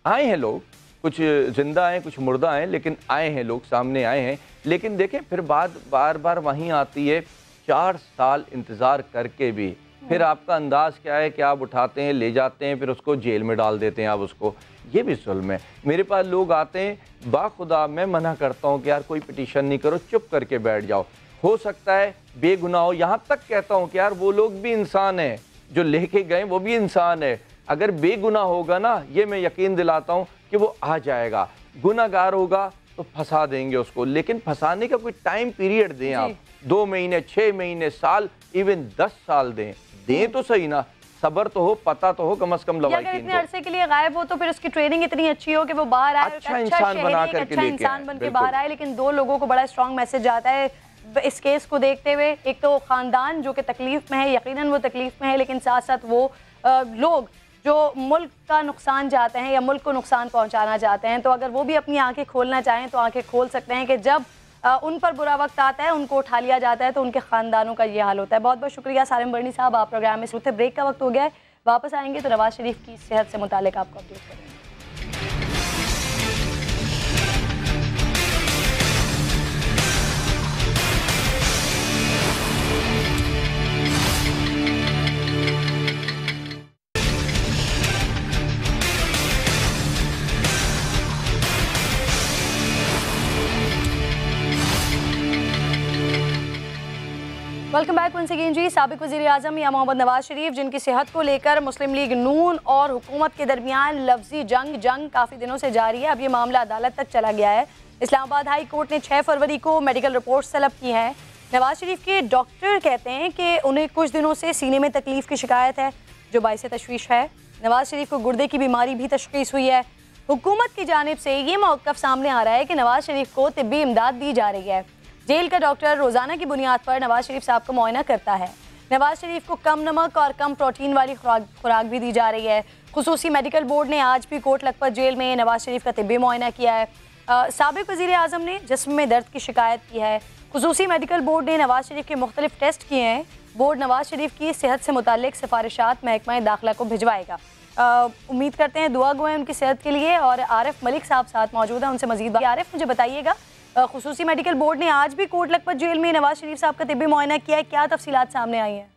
आए हैं
लोग, कुछ जिंदा हैं कुछ मुर्दा हैं, लेकिन आए हैं लोग, सामने आए हैं। लेकिन देखें फिर बात बार बार वहीं आती है, 4 साल इंतज़ार करके भी फिर आपका अंदाज़ क्या है कि आप उठाते हैं, ले जाते हैं, फिर उसको जेल में डाल देते हैं आप उसको। ये भी जुल्म है। मेरे पास लोग आते हैं, बाखुदा मैं मना करता हूँ कि यार कोई पिटीशन नहीं करो, चुप करके बैठ जाओ, हो सकता है बेगुनाह हो। यहाँ तक कहता हूँ कि यार वो लोग भी इंसान हैं, जो लेके गए वो भी इंसान है। अगर बेगुनाह होगा ना, ये मैं यकीन दिलाता हूँ कि वो आ जाएगा। गुनाहगार होगा तो फंसा देंगे उसको, लेकिन फंसाने का कोई टाइम पीरियड दें आप, 2 महीने, 6 महीने, साल, इवन 10 साल दें तो सही ना। सबर तो हो, पता तो हो कम से कम लवाकिन को।
इतने अरसे के लिए गायब हो तो फिर उसकी ट्रेनिंग इतनी अच्छी हो कि वो बाहर आए,
अच्छा इंसान बना करके लेके
इंसान बन के बाहर आए। लेकिन 2 लोगों को बड़ा स्ट्रॉन्ग मैसेज आता है इस केस को देखते हुए। एक तो खानदान जो कि तकलीफ में है, यकीनन वो तकलीफ में है, लेकिन साथ साथ वो लोग जो मुल्क का नुकसान चाहते हैं या मुल्क को नुकसान पहुंचाना चाहते हैं। तो अगर वो भी अपनी आंखें खोलना चाहें तो आंखें खोल सकते हैं कि जब उन पर बुरा वक्त आता है, उनको उठा लिया जाता है, तो उनके ख़ानदानों का ये हाल होता है। बहुत बहुत शुक्रिया सालिम बर्नी साहब, आप प्रोग्राम में सुनते। ब्रेक का वक्त हो गया है, वापस आएंगे तो नवाज शरीफ की सेहत से मुतालिक आपको अपडेट करेंगे। वेलकम बैक वंस अगेन जी। साबिक वज़ीर आज़म या मोहम्मद नवाज शरीफ, जिनकी सेहत को लेकर मुस्लिम लीग नून और हुकूमत के दरमियान लफ्जी जंग काफ़ी दिनों से जारी है। अब ये मामला अदालत तक चला गया है। इस्लामाबाद हाई कोर्ट ने 6 फरवरी को मेडिकल रिपोर्ट तलब की है। नवाज शरीफ के डॉक्टर कहते हैं कि उन्हें कुछ दिनों से सीने में तकलीफ की शिकायत है जो बाइस तशवीश है। नवाज शरीफ को गुर्दे की बीमारी भी तशख़ीस हुई है। हुकूमत की जानिब से ये मौक़िफ़ सामने आ रहा है कि नवाज शरीफ को तिब्बी इमदाद दी जा रही है। जेल का डॉक्टर रोज़ाना की बुनियाद पर नवाज शरीफ साहब का मुआयना करता है। नवाज शरीफ को कम नमक और कम प्रोटीन वाली खुराक भी दी जा रही है। खुसूसी मेडिकल बोर्ड ने आज भी कोट लखपत जेल में नवाज शरीफ का तिब्बी मुआयना किया है। साबिक वज़ीर आज़म ने जिस्म में दर्द की शिकायत की है। खुसूसी मेडिकल बोर्ड ने नवाज शरीफ के मुख्तलिफ टेस्ट किए हैं। बोर्ड नवाज शरीफ की सेहत से मुतालिक सिफारिशात महकमा दाखिला को भिजवाएगा। उम्मीद करते हैं, दुआ गो है उनकी सेहत के लिए। और आरिफ मलिक साहब साथ मौजूद हैं, उनसे मजीद। आरिफ, मुझे बताइएगा, खुसूसी मेडिकल बोर्ड ने आज भी कोट लखपत जेल में नवाज शरीफ साहब का तिब्बी मुआयना किया है, क्या तफसीलात सामने आई हैं?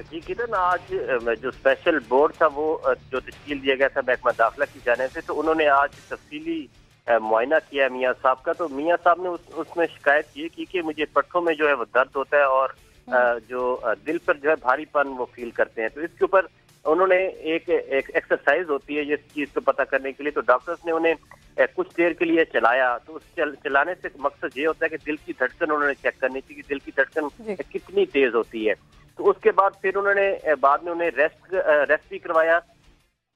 जी किरण, आज जो स्पेशल बोर्ड था वो जो तश्कील दिया गया था महकमा दाखिला की जाने से, तो उन्होंने आज तफसीली मुआयना किया मियाँ साहब का। तो मियाँ साहब ने उसमें शिकायत ये की कि मुझे पट्ठों में जो है वो दर्द होता है और जो दिल पर जो है भारीपन वो फील करते हैं। तो इसके ऊपर उन्होंने एक एक्सरसाइज होती है इस चीज़ को पता करने के लिए, तो डॉक्टर्स ने उन्हें कुछ देर के लिए चलाया। तो उस चलाने से मकसद ये होता है कि दिल की धड़कन उन्होंने चेक करनी थी कि दिल की धड़कन कितनी तेज होती है। तो उसके बाद फिर उन्होंने बाद में उन्हें रेस्ट भी करवाया,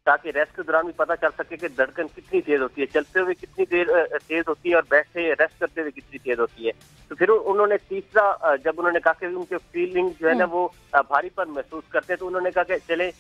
ताकि रेस्ट के दौरान भी पता चल सके कि धड़कन कितनी तेज होती है, चलते हुए कितनी देर तेज होती है और बैठे रेस्ट करते हुए कितनी तेज होती है। तो फिर उन्होंने तीसरा, जब उन्होंने कहा कि उनके फीलिंग जो है ना वो भारीपन महसूस करते हैं, तो उन्होंने कहा कि चले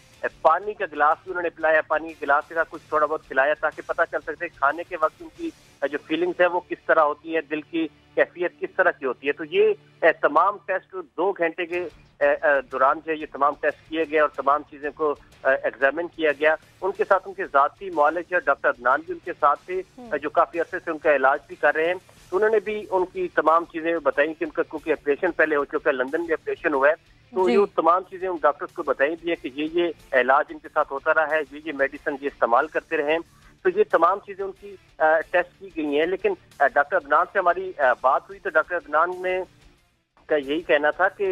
पानी का गिलास भी उन्होंने पिलाया, पानी के गिलास के साथ कुछ थोड़ा बहुत खिलाया, ताकि पता चल सके खाने के वक्त उनकी जो फीलिंग्स है वो किस तरह होती है, दिल की कैफियत किस तरह की होती है। तो ये तमाम टेस्ट 2 घंटे के दौरान जो ये तमाम टेस्ट किए गए और तमाम चीज़ें को एग्जामिन किया गया। उनके साथ उनके ज़ाती मुआलिज डॉक्टर अदनान भी उनके साथ थे, जो काफ़ी अरसे से उनका इलाज भी कर रहे हैं। तो उन्होंने भी उनकी तमाम चीज़ें बताई कि उनका क्योंकि ऑपरेशन पहले हो चुका है, लंदन में ऑपरेशन हुआ है, तो ये तमाम चीज़ें उन डॉक्टर्स को बताई दी है कि ये इलाज इनके साथ होता रहा है, ये मेडिसिन ये इस्तेमाल करते रहे। तो ये तमाम चीज़ें उनकी टेस्ट की गई हैं। लेकिन डॉक्टर अदनान से हमारी बात हुई तो डॉक्टर अदनान ने का यही कहना था कि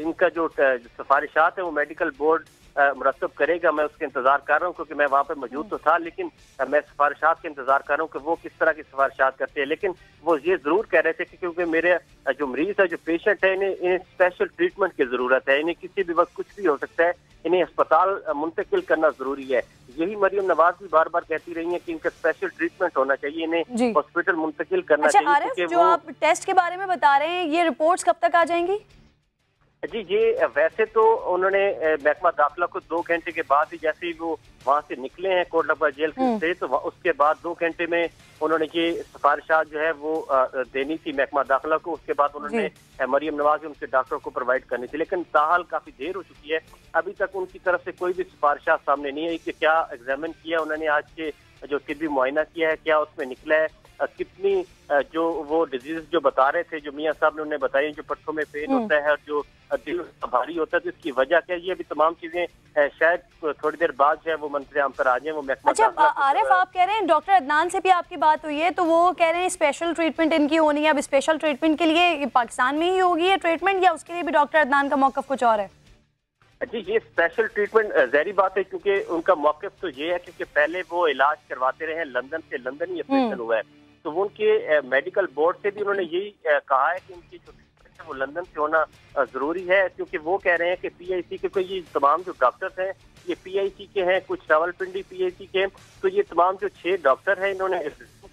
इनका जो सिफारिशात है वो मेडिकल बोर्ड मुरतब करेगा। मैं उसके इंतजार कर रहा हूँ, क्योंकि मैं वहाँ पे मौजूद तो था, लेकिन मैं सिफारिशात के इंतजार कर रहा हूँ कि वो किस तरह की सिफारिशात करते हैं। लेकिन वो ये जरूर कह रहे थे कि क्योंकि मेरे जो मरीज है, जो पेशेंट है, इन्हें स्पेशल ट्रीटमेंट की जरूरत है, इन्हें किसी भी वक्त कुछ भी हो सकता है, इन्हें अस्पताल मुंतकिल करना जरूरी है। यही मरियम नवाज भी बार बार कहती रही है कि इनका स्पेशल ट्रीटमेंट होना चाहिए, इन्हें हॉस्पिटल मुंतकिल करना चाहिए।
आरिफ, जो आप टेस्ट के बारे में बता रहे हैं, ये रिपोर्ट्स कब तक आ जाएंगी?
जी ये वैसे तो उन्होंने महकमा दाखिला को 2 घंटे के बाद ही, जैसे ही वो वहाँ से निकले हैं कोट लखपत जेल से, तो उसके बाद 2 घंटे में उन्होंने ये सिफारिशात जो है वो देनी थी महकमा दाखिला को। उसके बाद उन्होंने मरियम नवाज उनके डॉक्टर को प्रोवाइड करनी थी, लेकिन ताहाल काफी देर हो चुकी है, अभी तक उनकी तरफ से कोई भी सिफारिशात सामने नहीं आई कि क्या एग्जामिन किया उन्होंने, आज के जो तिब्बी मुआयना किया है क्या उसमें निकला है, कितनी जो वो डिजीज जो बता रहे थे, जो मियाँ साहब ने उन्हें बताई, जो पट्टों में पेन होता है और जो दिल भारी होता है, तो इसकी वजह क्या है, ये भी तमाम चीजें शायद थोड़ी देर बाद जो है वो मंत्री आम पर आ जाए। वो महकमा
अच्छा आरिफ, आप कह रहे हैं डॉक्टर अदनान से भी आपकी बात हुई है, तो वो कह रहे हैं स्पेशल ट्रीटमेंट इनकी होनी है। अब स्पेशल ट्रीटमेंट के लिए पाकिस्तान में ही होगी ये ट्रीटमेंट, या उसके लिए भी डॉक्टर अदनान का मौक़िफ़ कुछ और है?
जी ये स्पेशल ट्रीटमेंट ज़ाहिर बात है, क्योंकि उनका मौक़िफ़ तो ये है क्योंकि पहले वो इलाज करवाते रहे लंदन से, लंदन ही ऑपरेशन हुआ है, तो वो उनके मेडिकल बोर्ड से भी उन्होंने यही कहा है कि उनकी जो ट्रीटमेंट है वो लंदन से होना ज़रूरी है, क्योंकि वो कह रहे हैं कि PIC के कोई ये तमाम जो डॉक्टर्स हैं ये PIC के हैं, कुछ रावलपिंडी PIC के हैं, तो ये तमाम जो 6 डॉक्टर हैं इन्होंने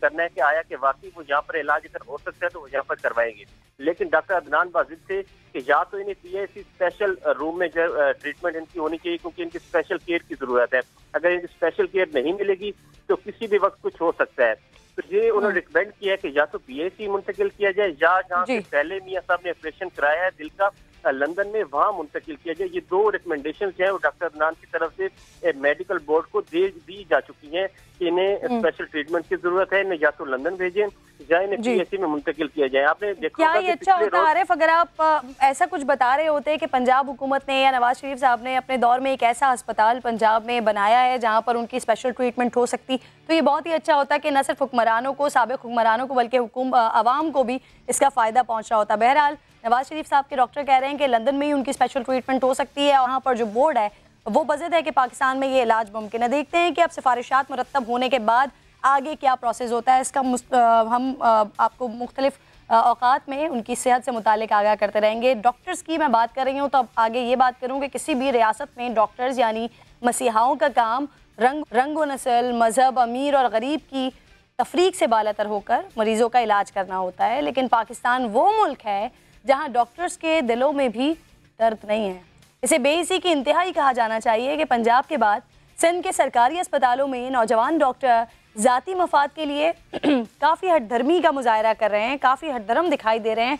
करना है कि आया कि वाकई वो यहाँ पर इलाज अगर हो सकता है तो वो यहाँ पर करवाएंगे। लेकिन डॉक्टर अदनान बाजिद थे कि या तो इन्हें PIC स्पेशल रूम में जो ट्रीटमेंट इनकी होनी चाहिए, क्योंकि इनकी स्पेशल केयर की जरूरत है, अगर इनकी स्पेशल केयर नहीं मिलेगी तो किसी भी वक्त कुछ हो सकता है। तो ये उन्होंने रिकमेंड किया है कि या तो PIC मुंतकिल किया जाए, या जहाँ से पहले मियाँ साहब ने ऑपरेशन कराया है दिल का लंदन में, वहाँ मुंतकिल किया जाए। ये 2 रिकमेंडेशन है वो डॉक्टर अदनान की तरफ से मेडिकल बोर्ड को दी जा चुकी हैं कि इन्हें स्पेशल ट्रीटमेंट की जरूरत है, इन्हें या तो लंदन भेजें या इन्हें PIC में मुंतकिल किया जाए। आपने देखा
क्या ये अच्छा होता है आरिफ, अगर आप ऐसा कुछ बता रहे होते कि पंजाब हुकूमत ने या नवाज शरीफ साहब ने अपने दौर में एक ऐसा अस्पताल पंजाब में बनाया है जहाँ पर उनकी स्पेशल ट्रीटमेंट हो सकती, तो ये बहुत ही अच्छा होता कि न सिर्फ हुक्मरानों को, साबिक हुक्मरानों को, बल्कि आवाम को भी इसका फ़ायदा पहुँच रहा होता। बहरहाल नवाज शरीफ साहब के डॉक्टर कह रहे हैं कि लंदन में ही उनकी स्पेशल ट्रीटमेंट हो सकती है, और वहाँ पर जो बोर्ड है वो बज़द है कि पाकिस्तान में ये इलाज मुमकिन है। देखते हैं कि अब सिफारिशात मुरतब होने के बाद आगे क्या प्रोसेस होता है, इसका हम आपको मुख्तलिफ औकात में उनकी सेहत से मुतालिक आगाह करते रहेंगे। डॉक्टर्स की मैं बात कर रही हूँ, तो अब आगे ये बात करूँ कि किसी भी रियासत में डॉक्टर्स यानी मसीहाओं का काम रंग व नस्ल, मज़हब, अमीर और गरीब की तफरीक से बालातर होकर मरीज़ों का इलाज करना होता है। लेकिन पाकिस्तान वो मुल्क है जहाँ डॉक्टर्स के दिलों में भी दर्द नहीं है। इसे बेइज्जती की इंतहाई कहा जाना चाहिए कि पंजाब के बाद सिंध के सरकारी अस्पतालों में नौजवान डॉक्टर ज़ाती मफाद के लिए काफ़ी हठधर्मी का मुजाहरा कर रहे हैं, काफ़ी हठधर्म दिखाई दे रहे हैं।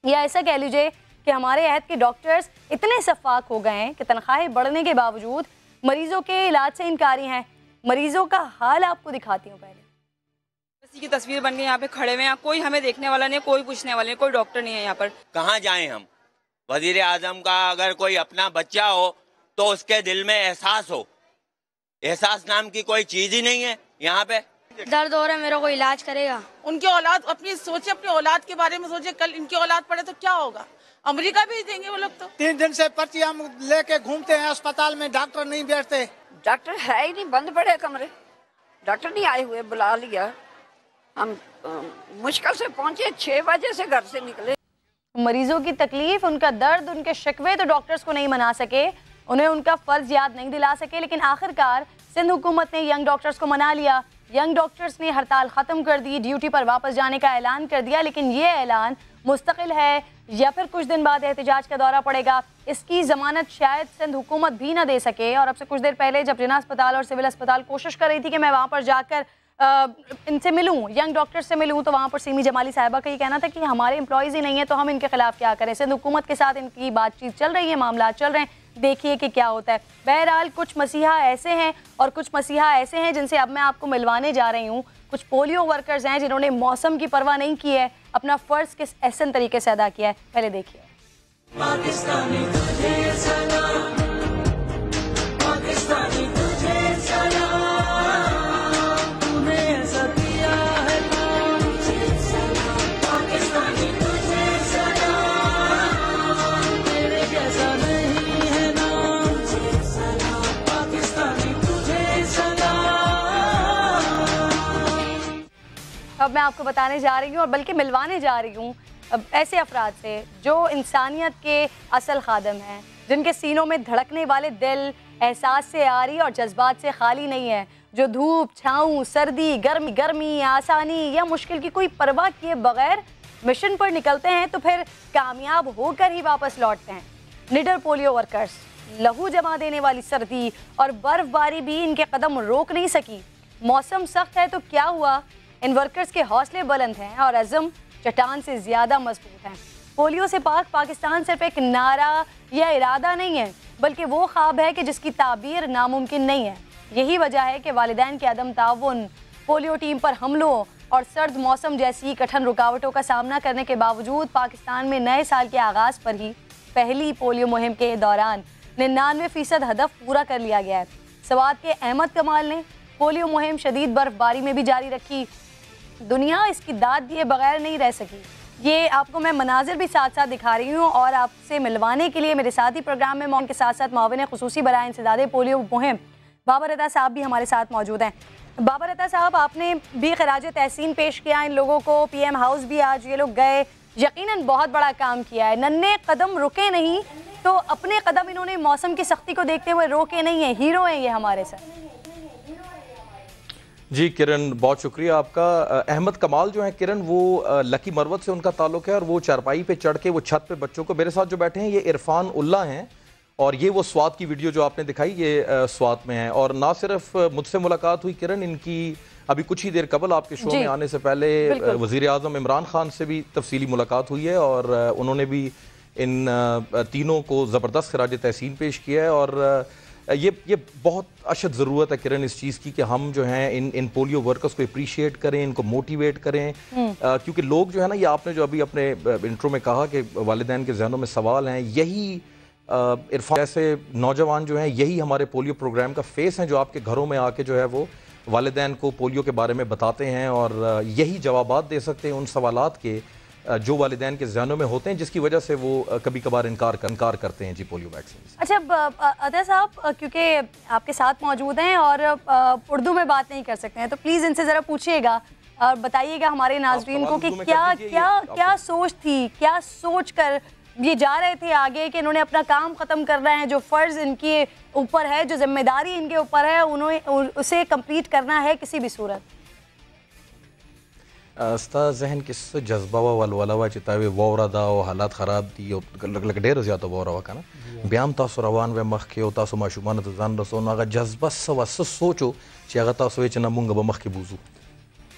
या ऐसा कह लीजिए कि हमारे अहद के डॉक्टर्स इतने शफाक हो गए हैं कि तनख्वाहें बढ़ने के बावजूद मरीजों के इलाज से इनकारी हैं। मरीजों का हाल आपको दिखाती हूँ। पहले
किसी की तस्वीर बन के यहाँ पे खड़े हुए हैं, कोई हमें देखने वाला नहीं, कोई पूछने वाला नहीं, कोई डॉक्टर नहीं है यहाँ पर।
कहाँ जाएं हम? वजीर आजम का अगर कोई अपना बच्चा हो तो उसके दिल में एहसास हो। एहसास नाम की कोई चीज ही नहीं है यहाँ पे।
दर्द हो रहा है, मेरा कोई इलाज करेगा।
उनकी औलाद अपनी सोचे, अपनी औलाद के बारे में सोचे, कल इनकी औलाद पड़े तो क्या होगा। अमेरिका भेज देंगे वो लोग तो।
3 दिन से पर्ची हम लेके घूमते हैं, अस्पताल में डॉक्टर नहीं बैठते।
डॉक्टर है ही नहीं, बंद पड़े कमरे, डॉक्टर नहीं आए हुए। बुला लिया, हम मुश्किल से पहुंचे, 6 बजे से घर से निकले।
मरीजों की तकलीफ, उनका दर्द, उनके शिकवे तो डॉक्टर्स को नहीं मना सके, उन्हें उनका फर्ज याद नहीं दिला सके, लेकिन आखिरकार सिंध हुकूमत ने यंग डॉक्टर्स को मना लिया। यंग डॉक्टर्स ने हड़ताल ख़त्म कर दी, ड्यूटी पर वापस जाने का ऐलान कर दिया। लेकिन ये ऐलान मुस्तकिल है या फिर कुछ दिन बाद एहतजाज का दौरा पड़ेगा, इसकी ज़मानत शायद सिंध हुकूमत भी ना दे सके। और अब से कुछ देर पहले जब जिना अस्पताल और सिविल अस्पताल कोशिश कर रही थी कि मैं वहाँ पर जाकर इनसे मिलूं, यंग डॉक्टर से मिलूं, तो वहाँ पर सीमी जमाली साहिबा का ये कहना था कि हमारे एम्प्लॉयज़ ही नहीं है तो हम इनके खिलाफ क्या करें। सिंध हुकूमत के साथ इनकी बातचीत चल रही है, मामला चल रहे हैं, देखिए कि क्या होता है। बहरहाल कुछ मसीहा ऐसे हैं और कुछ मसीहा ऐसे हैं जिनसे अब मैं आपको मिलवाने जा रही हूँ। कुछ पोलियो वर्कर्स हैं जिन्होंने मौसम की परवाह नहीं की है, अपना फ़र्ज किस एहसन तरीके से अदा किया है, पहले देखिए। अब मैं आपको बताने जा रही हूँ और बल्कि मिलवाने जा रही हूँ ऐसे अफराद से जो इंसानियत के असल खादम हैं, जिनके सीनों में धड़कने वाले दिल एहसास से आरी और जज्बात से खाली नहीं है, जो धूप, छाँव, सर्दी, गर्मी, आसानी या मुश्किल की कोई परवाह किए बगैर मिशन पर निकलते हैं तो फिर कामयाब होकर ही वापस लौटते हैं। निडर पोलियो वर्कर्स, लहू जमा देने वाली सर्दी और बर्फबारी भी इनके कदम रोक नहीं सकी। मौसम सख्त है तो क्या हुआ, इन वर्कर्स के हौसले बुलंद हैं और अज़म चट्टान से ज़्यादा मजबूत हैं। पोलियो से पाक पाकिस्तान सिर्फ एक नारा या इरादा नहीं है, बल्कि वो ख्वाब है कि जिसकी ताबीर नामुमकिन नहीं है। यही वजह है कि वालिदैन के अदम ताउन, पोलियो टीम पर हमलों और सर्द मौसम जैसी कठिन रुकावटों का सामना करने के बावजूद पाकिस्तान में नए साल के आगाज़ पर ही पहली पोलियो मुहिम के दौरान 99% हदफ पूरा कर लिया गया है। सवात के अहमद कमाल ने पोलियो मुहिम शदीद बर्फबारी में भी जारी रखी। दुनिया इसकी दाद दिए बगैर नहीं रह सकी। ये आपको मैं मनाजिर भी साथ साथ दिखा रही हूँ और आपसे मिलवाने के लिए मेरे साथी प्रोग्राम में मौन के साथ साथ मुआविन खुसूसी बराए इंसदादे पोलियो मुहिम बाबर रता साहब भी हमारे साथ मौजूद हैं। बाबर रता साहब, आपने भी खराज तहसीन पेश किया इन लोगों को, PM हाउस भी आज ये लोग गए, यकीनन बहुत बड़ा काम किया है। नन्हे कदम रुके नहीं तो अपने कदम इन्होंने मौसम की सख्ती को देखते हुए रोके नहीं है, हीरो हैं ये हमारे साथ।
जी किरण, बहुत शुक्रिया आपका। अहमद कमाल जो है किरण, वो लकी मरवत से उनका ताल्लुक़ है और वो चारपाई पे चढ़ के वो छत पे बच्चों को, मेरे साथ जो बैठे हैं ये इरफान उल्ला हैं और ये वो स्वात की वीडियो जो आपने दिखाई ये स्वात में है। और ना सिर्फ मुझसे मुलाकात हुई किरण, इनकी अभी कुछ ही देर कबल आपके शो में आने से पहले वज़ीर आज़म इमरान खान से भी तफसीली मुलाकात हुई है और उन्होंने भी इन तीनों को ज़बरदस्त खराज तहसीन पेश किया है। और ये बहुत अशद ज़रूरत है किरण इस चीज़ की कि हम जो हैं इन पोलियो वर्कर्स को अप्रिशिएट करें, इनको मोटिवेट करें, क्योंकि लोग जो है ना, ये आपने जो अभी अपने इंट्रो में कहा कि वालिदैन के जहनों में सवाल हैं, यही इरफान जैसे नौजवान जो हैं यही हमारे पोलियो प्रोग्राम का फेस हैं, जो आपके घरों में आके जो है वो वालिदैन को पोलियो के बारे में बताते हैं और यही जवाबात दे सकते हैं उन सवालात के जो वालिदैन के ज़हनों में होते हैं, जिसकी वजह से वो कभी कभार इनकार करते हैं जी पोलियो वैक्सीन।
अच्छा अदर साहब, क्योंकि आपके साथ मौजूद हैं और उर्दू में बात नहीं कर सकते हैं, तो प्लीज़ इनसे ज़रा पूछिएगा और बताइएगा हमारे नाज़रीन को कि क्या सोच थी, क्या सोच कर ये जा रहे थे आगे कि इन्होंने अपना काम ख़त्म कर रहे हैं, जो फ़र्ज़ इनके ऊपर है, जो जिम्मेदारी इनके ऊपर है, उन्हें उसे कंप्लीट करना है किसी भी सूरत।
स्ता जहन किस जज्बा वलवला चितावे वोरा दा और हालात ख़राब दी और ढेर ज़्यादा वोरा का ना ब्याम तासु रवान व मख के तासु माशुमान तो जान रसो ना जज्बा सवस सोचो ची अगर तासु वे चना मुंग ब मख के बूजू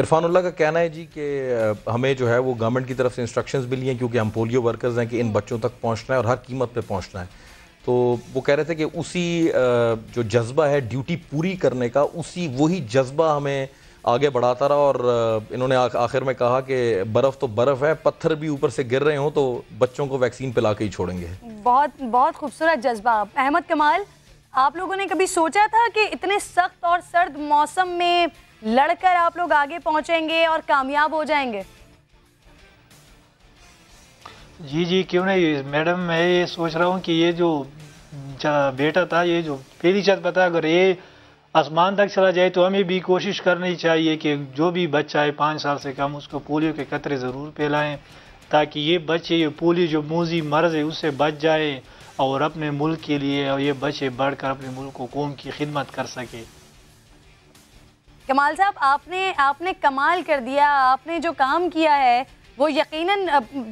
इरफानुल्लाह का कहना है जी कि हमें जो है वो गवर्नमेंट की तरफ से इंस्ट्रक्शंस भी लिए हैं, क्योंकि हम पोलियो वर्कर्स हैं कि इन बच्चों तक पहुंचना है और हर कीमत पे पहुंचना है। तो वो कह रहे थे कि उसी जो जज्बा है ड्यूटी पूरी करने का, उसी वही जज्बा हमें आगे बढ़ाता रहा। और इन्होंने आखिर में कहा कि बर्फ़ तो बर्फ़ है, पत्थर भी ऊपर से गिर रहे हों तो बच्चों को वैक्सीन पिला के ही छोड़ेंगे।
बहुत बहुत खूबसूरत जज्बा। अहमद कमाल, आप लोगों ने कभी सोचा था कि इतने सख्त और सर्द मौसम में लड़कर आप लोग आगे पहुंचेंगे और कामयाब हो जाएंगे?
जी जी क्यों नहीं मैडम, मैं ये सोच रहा हूँ कि ये जो बेटा था, ये जो पहली छत पता, अगर ये आसमान तक चला जाए तो हमें भी कोशिश करनी चाहिए कि जो भी बच्चा है 5 साल से कम, उसको पोलियो के कतरे ज़रूर पिलाएं, ताकि ये बच्चे ये पोलियो जो मूजी मर्ज़ है उससे बच जाए और अपने मुल्क के लिए और ये बच्चे बढ़कर अपने मुल्क को कौम की खिदमत कर सके।
कमाल साहब, आपने कमाल कर दिया। आपने जो काम किया है वो यकीनन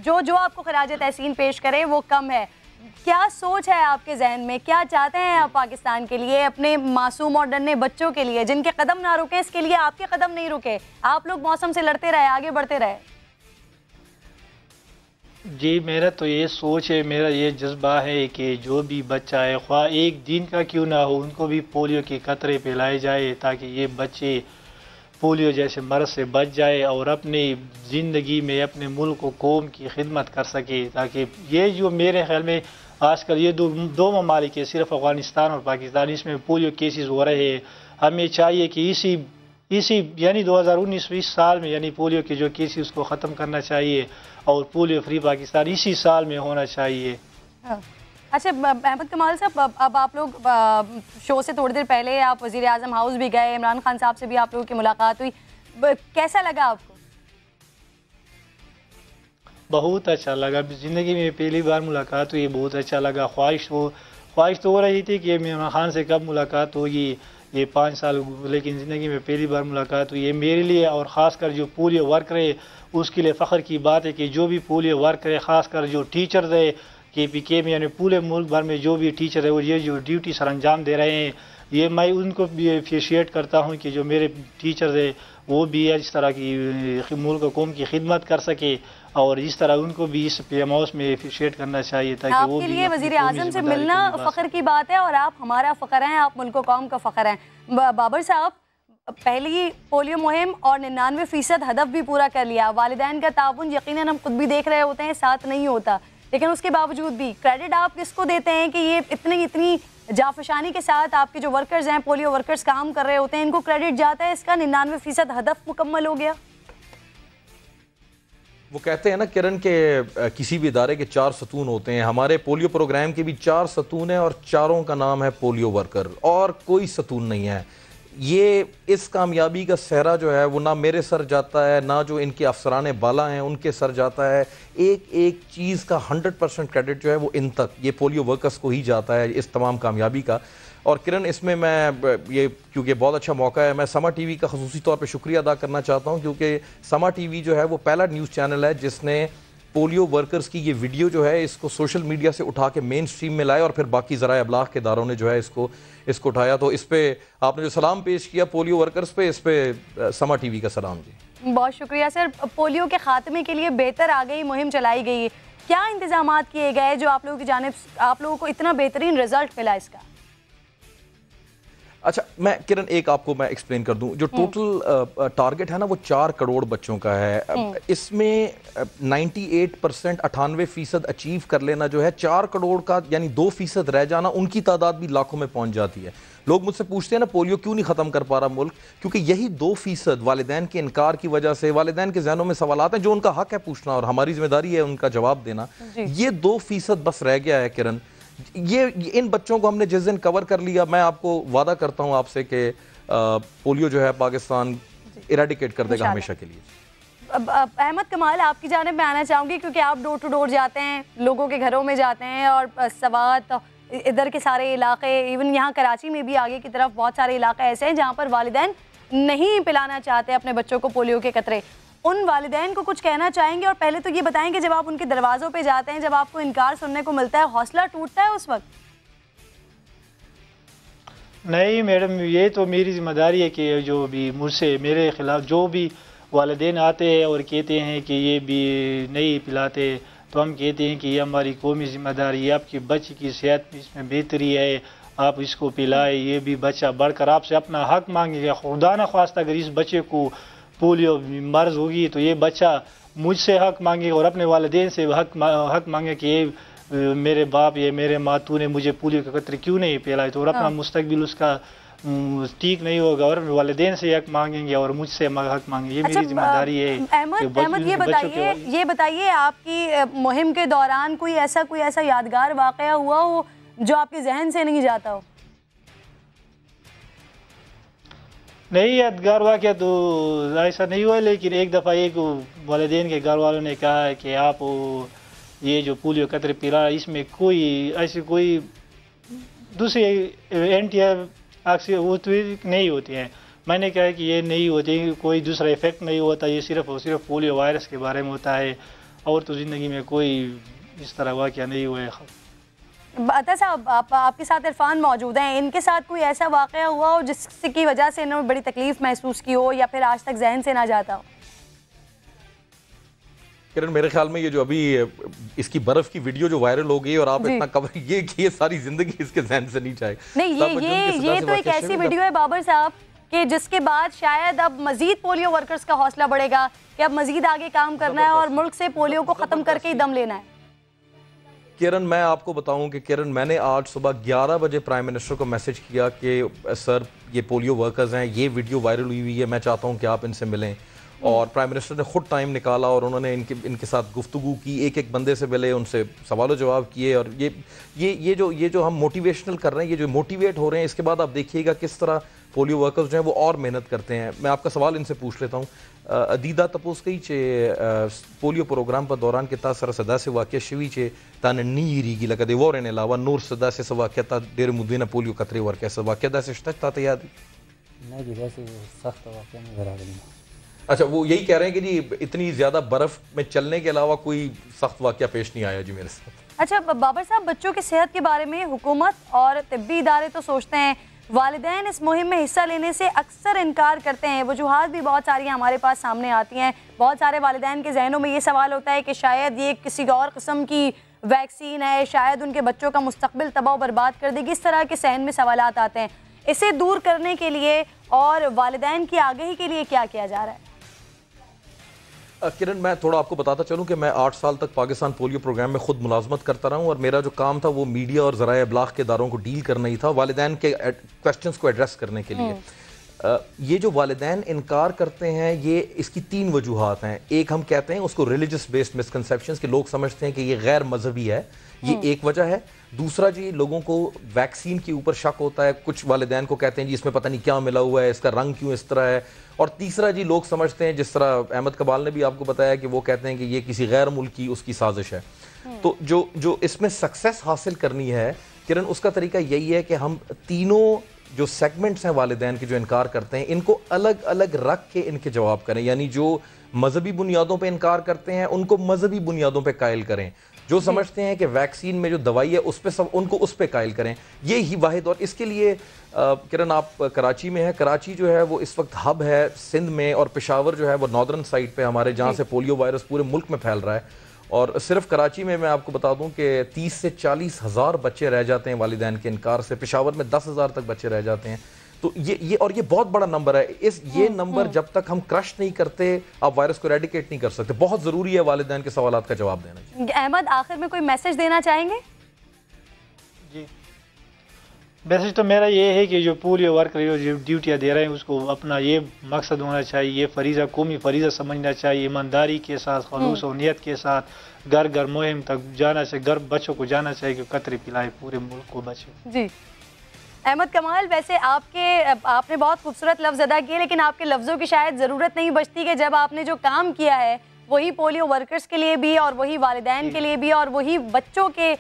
जो आपको खराज तहसीन पेश करे वो कम है। क्या सोच है आपके जहन में, क्या चाहते हैं आप पाकिस्तान के लिए, अपने मासूम और नन्हे बच्चों के लिए जिनके कदम ना रुके, इसके लिए आपके कदम नहीं रुके, आप लोग मौसम से लड़ते रहे, आगे बढ़ते रहे?
जी मेरा तो ये सोच है, मेरा ये जज्बा है कि जो भी बच्चा है, ख्वाह एक दिन का क्यों ना हो, उनको भी पोलियो के कतरे पिलाए जाए ताकि ये बच्चे पोलियो जैसे मर्ज से बच जाए और अपनी ज़िंदगी में अपने मुल्क को कौम की खिदमत कर सके। ताकि ये जो मेरे ख्याल में आजकल ये दो ममालिक है, सिर्फ अफ़गानिस्तान और पाकिस्तान, इसमें पोलियो केसेस हो रहे हैं। हमें चाहिए कि इसी यानी 2019 साल में यानी पोलियो के जो केसेस उसको ख़त्म करना चाहिए और पोलियो फ्री पाकिस्तान इसी साल में होना चाहिए।
अच्छा अहमद कमाल साहब, अब आप लोग शो से थोड़ी देर पहले आप वज़ीर आज़म हाउस भी गए, इमरान खान साहब से भी आप लोगों की मुलाकात हुई, कैसा लगा आपको?
बहुत अच्छा लगा, ज़िंदगी में पहली बार मुलाकात हुई, बहुत अच्छा लगा। ख्वाहिश तो हो रही थी कि इमरान खान से कब मुलाकात होगी, ये 5 साल, लेकिन ज़िंदगी में पहली बार मुलाकात हुई है। मेरे लिए और ख़ासकर जो पोलियो वर्कर है उसके लिए फ़ख्र की बात है कि जो भी पोलियो वर्कर है, ख़ासकर जो टीचर्स है KPK में, यानी पूरे मुल्क भर में जो भी टीचर है वो ये जो ड्यूटी सर अंजाम दे रहे हैं, ये मैं उनको भी अप्रिशिएट करता हूँ कि जो मेरे टीचर्स है वो भी इस तरह की मुल्क कौम की खिदमत कर सके और इस तरह उनको भी इस पेमाउस में अप्रिशिएट करना चाहिए ताकि वो
आपके लिए वज़ीर आज़म से मिलना फ़ख्र की बात है और आप हमारा फ़ख्र हैं, आप मुल्क कौम का फ़ख्र हैं। बाबर साहब, पहली पोलियो मुहिम और 99% हदफ भी पूरा कर लिया। वालिदैन का ताउन यकीनन हम खुद भी देख रहे होते हैं, साथ नहीं होता, लेकिन उसके बावजूद भी क्रेडिट आप किसको देते हैं कि ये इतनी जाफशानी के साथ आपके जो वर्कर्स हैं, पोलियो वर्कर्स काम कर रहे होते हैं, इनको क्रेडिट जाता है इसका 99% हदफ मुकम्मल हो गया?
वो कहते हैं ना किरण के किसी भी इदारे के 4 सतून होते हैं, हमारे पोलियो प्रोग्राम के भी 4 सतून हैं और चारों का नाम है पोलियो वर्कर, और कोई सतून नहीं है। ये इस कामयाबी का सहरा जो है वो ना मेरे सर जाता है, ना जो इनके अफसरान बाला हैं उनके सर जाता है। एक एक चीज़ का 100% क्रेडिट जो है वो इन तक, ये पोलियो वर्कर्स को ही जाता है इस तमाम कामयाबी का। और किरण, इसमें मैं ये क्योंकि बहुत अच्छा मौका है, मैं समा टीवी का ख़ुसूसी तौर पे शुक्रिया अदा करना चाहता हूँ, क्योंकि समा टीवी जो है वो पहला न्यूज़ चैनल है जिसने पोलियो वर्कर्स की ये वीडियो जो है इसको सोशल मीडिया से उठा के मेन स्ट्रीम में लाए और फिर बाकी ज़राए अबलाग के इदारों ने जो है इसको उठाया। तो इस पर आपने जो सलाम पेश किया पोलियो वर्कर्स पे, इस पे समा टीवी का सलाम जी।
बहुत शुक्रिया सर। पोलियो के खात्मे के लिए बेहतर आ गई मुहिम चलाई गई है, क्या इंतजामात किए गए जो आप लोगों की जानिब आप लोगों को इतना बेहतरीन रिजल्ट मिला इसका?
अच्छा मैं किरण एक आपको मैं एक्सप्लेन कर दूं, जो टोटल टारगेट है ना वो 4 करोड़ बच्चों का है, इसमें 98% 98% अचीव कर लेना जो है 4 करोड़ का, यानी 2% रह जाना, उनकी तादाद भी लाखों में पहुंच जाती है। लोग मुझसे पूछते हैं ना पोलियो क्यों नहीं ख़त्म कर पा रहा मुल्क, क्योंकि यही 2% वालिदैन के इनकार की वजह से, वालिदैन के जहनों में सवाल आते हैं जो उनका हक है पूछना और हमारी जिम्मेदारी है उनका जवाब देना, ये 2% बस रह गया है किरण। ये इन बच्चों को हमने जिस दिन कवर कर लिया, मैं आपको वादा करता हूं आपसे कि पोलियो जो है पाकिस्तान इरेडिकेट कर देगा हमेशा के लिए।
अहमद कमाल, आपकी जानिब में आना चाहूँगी क्योंकि आप डोर टू डोर जाते हैं, लोगों के घरों में जाते हैं और सवात इधर के सारे इलाके, इवन यहाँ कराची में भी आगे की तरफ बहुत सारे इलाके ऐसे हैं जहाँ पर वालिदैन नहीं पिलाना चाहते अपने बच्चों को पोलियो के कतरे। उन वालिदैन को कुछ कहना चाहेंगे? और पहले तो ये बताएंगे, जब आप उनके दरवाज़ों पे जाते हैं, जब आपको इनकार सुनने को मिलता है, हौसला टूटता है उस वक्त?
नहीं मैडम, ये तो मेरी जिम्मेदारी है कि जो भी मुझसे मेरे ख़िलाफ़ जो भी वालिदैन आते हैं और कहते हैं कि ये भी नहीं पिलाते, तो हम कहते हैं कि ये हमारी कौमी जिम्मेदारी है, आपकी बच्चे की सेहत इसमें बेहतरी है, आप इसको पिलाए। ये भी बच्चा बढ़कर आपसे अपना हक मांगेगा। खुदा न ख्वास्ता अगर इस बच्चे को पोलियो मर्ज होगी तो ये बच्चा मुझसे हक मांगेगा और अपने वालिदैन से हक मांगे कि ये मेरे बाप, ये मेरे माँ, तूने मुझे पोलियो के कतरे क्यों नहीं पिलाए। तो और अपना मुस्तकबिल उसका ठीक नहीं होगा और वालिदैन से हक मांगेंगे और मुझसे हक मांगेंगे। ये मेरी जिम्मेदारी है।
अहमद ये बताइए आपकी मुहिम के दौरान कोई ऐसा यादगार वाक़या हुआ हो जो आपके जहन से नहीं जाता हो?
नहीं, यादगार वाक़या तो ऐसा नहीं हुआ, लेकिन एक दफ़ा एक वालिदैन के घर वालों ने कहा है कि आप ये जो पोलियो कतरे पिला, इसमें कोई ऐसी कोई दूसरी एंटीऑक्सीडेंट नहीं होती हैं। मैंने कहा कि ये नहीं होती, कोई दूसरा इफेक्ट नहीं होता, ये सिर्फ और सिर्फ पोलियो वायरस के बारे में होता है, और तो ज़िंदगी में कोई इस तरह वाक़या नहीं हुआ है।
अता साहब, आपके साथ इरफान मौजूद हैं, इनके साथ कोई ऐसा वाक़या हुआ हो जिसकी वजह से इन्होंने बड़ी तकलीफ महसूस की हो या फिर आज तक जहन से ना जाता हो?
किरण, मेरे ख्याल में ये जो अभी इसकी बर्फ की वीडियो जो वायरल हो गई और आप इतना कवर, ये सारी जिंदगी इसके जहन से नहीं जाएगी।
नहीं, ये तो एक ऐसी वीडियो है बाबर साहब कि जिसके बाद शायद अब मजीद पोलियो वर्कर्स का हौसला बढ़ेगा कि अब मजीद आगे काम करना है और मुल्क से पोलियो को ख़त्म करके ही दम लेना है।
किरण, मैं आपको बताऊं कि किरण, मैंने आज सुबह 11 बजे प्राइम मिनिस्टर को मैसेज किया कि सर ये पोलियो वर्कर्स हैं, ये वीडियो वायरल हुई है, मैं चाहता हूं कि आप इनसे मिलें। और प्राइम मिनिस्टर ने खुद टाइम निकाला और उन्होंने इनके साथ गुफ्तगू की, एक बंदे से मिले, उनसे सवाल जवाब किए। और ये जो हम मोटिवेशनल कर रहे हैं, ये जो मोटिवेट हो रहे हैं, इसके बाद आप देखिएगा किस तरह पोलियो वर्कर्स जो हैं वो और मेहनत करते हैं। मैं आपका सवाल इनसे पूछ लेता हूँ। अदीदा तपोस कई चे पोलियो प्रोग्राम पर दौरान कितना सारा सदा से वाक़या शिवी चे तान नी रीगी लगा दे वोर अलावा नूर सदा से वाक़या ता डेर मुद्दीना पोलियो कतरे वर्क ऐसा वाक़या दा से ता याद
नहीं जी, वैसे सख्त वाक़या नहीं करा रही।
अच्छा, वो यही कह रहे हैं कि जी इतनी ज़्यादा बर्फ़ में चलने के अलावा कोई सख्त वाक़या पेश नहीं आया जी मेरे साथ।
अच्छा बाबर साहब, बच्चों की सेहत के बारे में हुकूमत और तिब्बी इदारे तो सोचते हैं, वालिदैन इस मुहिम में हिस्सा लेने से अक्सर इनकार करते हैं। वजूहात भी बहुत सारी हमारे पास सामने आती हैं। बहुत सारे वालिदैन के जहनों में ये सवाल होता है कि शायद ये किसी और किस्म की वैक्सीन है, शायद उनके बच्चों का मुस्तकबिल तबाह बर्बाद कर देगी। इस तरह के सहन में सवालात आते हैं। इसे दूर करने के लिए और वालिदैन की आगाही के लिए क्या किया जा रहा है?
किरण, मैं थोड़ा आपको बताता चलूं कि मैं 8 साल तक पाकिस्तान पोलियो प्रोग्राम में खुद मुलाजमत करता रहा हूं और मेरा जो काम था वो मीडिया और ज़राए इब्लाग के इदारों को डील करना ही था, वालिदैन के क्वेश्चंस को एड्रेस करने के लिए। ये जो वालिदैन इनकार करते हैं, ये इसकी 3 वजूहात हैं। एक, हम कहते हैं उसको रिलीजियस बेस्ड मिसकंसेप्शंस, कि लोग समझते हैं कि ये गैर मजहबी है, ये एक वजह है। दूसरा जी, लोगों को वैक्सीन के ऊपर शक होता है, कुछ वालिदैन को कहते हैं जी इसमें पता नहीं क्या मिला हुआ है, इसका रंग क्यों इस तरह है। और तीसरा जी, लोग समझते हैं, जिस तरह अहमद कबाल ने भी आपको बताया, कि वो कहते हैं कि ये किसी गैर मुल्की उसकी साजिश है। तो जो इसमें सक्सेस हासिल करनी है किरण, उसका तरीका यही है कि हम तीनों जो सेगमेंट्स हैं वालिदैन के जो इनकार करते हैं, इनको अलग अलग रख के इनके जवाब करें। यानी जो मजहबी बुनियादों पर इनकार करते हैं उनको मजहबी बुनियादों पर कायल करें, जो समझते हैं कि वैक्सीन में जो दवाई है उस पे सब उनको उस पे कायल करें। ये ही वाहिद। और इसके लिए किरण, आप कराची में है, कराची जो है वो इस वक्त हब है सिंध में, और पेशावर जो है वो नॉर्दर्न साइड पे हमारे, जहाँ से पोलियो वायरस पूरे मुल्क में फैल रहा है। और सिर्फ कराची में मैं आपको बता दूं कि 30 से 40 हज़ार बच्चे रह जाते हैं वालिदैन के इनकार से। पेशावर में 10,000 तक बच्चे रह जाते हैं। तो ये बहुत बड़ा नंबर है। ये नंबर जब तक हम क्रश नहीं करते, आप वायरस को रेडिकेट नहीं कर सकते। बहुत जरूरी है वालिदैन के सवालात का जवाब देना।
अहमद, आखिर में कोई मैसेज देना चाहेंगे?
जी, मैसेज तो मेरा ये है कि जो पोलियो वर्कर जो ड्यूटियाँ दे रहे हैं उसको अपना ये मकसद होना चाहिए, ये फरीज़ा कौमी फरीज़ा समझना चाहिए, ईमानदारी के साथ, खलूस और नियत के साथ घर घर मुहिम तक जाना चाहिए, घर बच्चों को जाना चाहिए कि कतरे पिलाए पूरे मुल्क को बचे।
जी अहमद कमाल, वैसे आपने बहुत खूबसूरत लफ्ज़ अदा किए, लेकिन आपके लफ्ज़ों की शायद ज़रूरत नहीं बचती कि जब आपने जो काम किया है वही पोलियो वर्कर्स के लिए भी और वही वालिदैन के लिए भी और वही बच्चों के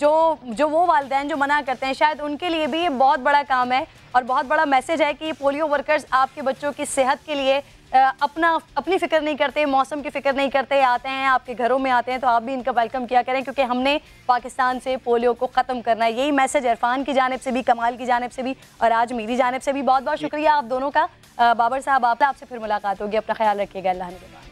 जो वो वालिदैन जो मना करते हैं शायद उनके लिए भी ये बहुत बड़ा काम है और बहुत बड़ा मैसेज है कि पोलियो वर्कर्स आपके बच्चों की सेहत के लिए अपनी फ़िक्र नहीं करते, मौसम की फ़िक्र नहीं करते, आते हैं आपके घरों में आते हैं, तो आप भी इनका वेलकम किया करें क्योंकि हमने पाकिस्तान से पोलियो को ख़त्म करना है। यही मैसेज इरफान की जानिब से भी, कमाल की जानिब से भी और आज मेरी जानिब से भी बहुत बहुत शुक्रिया आप दोनों का। बाबर साहब आपसे फिर मुलाकात होगी, अपना ख्याल रखिएगा, अल्लाह ने।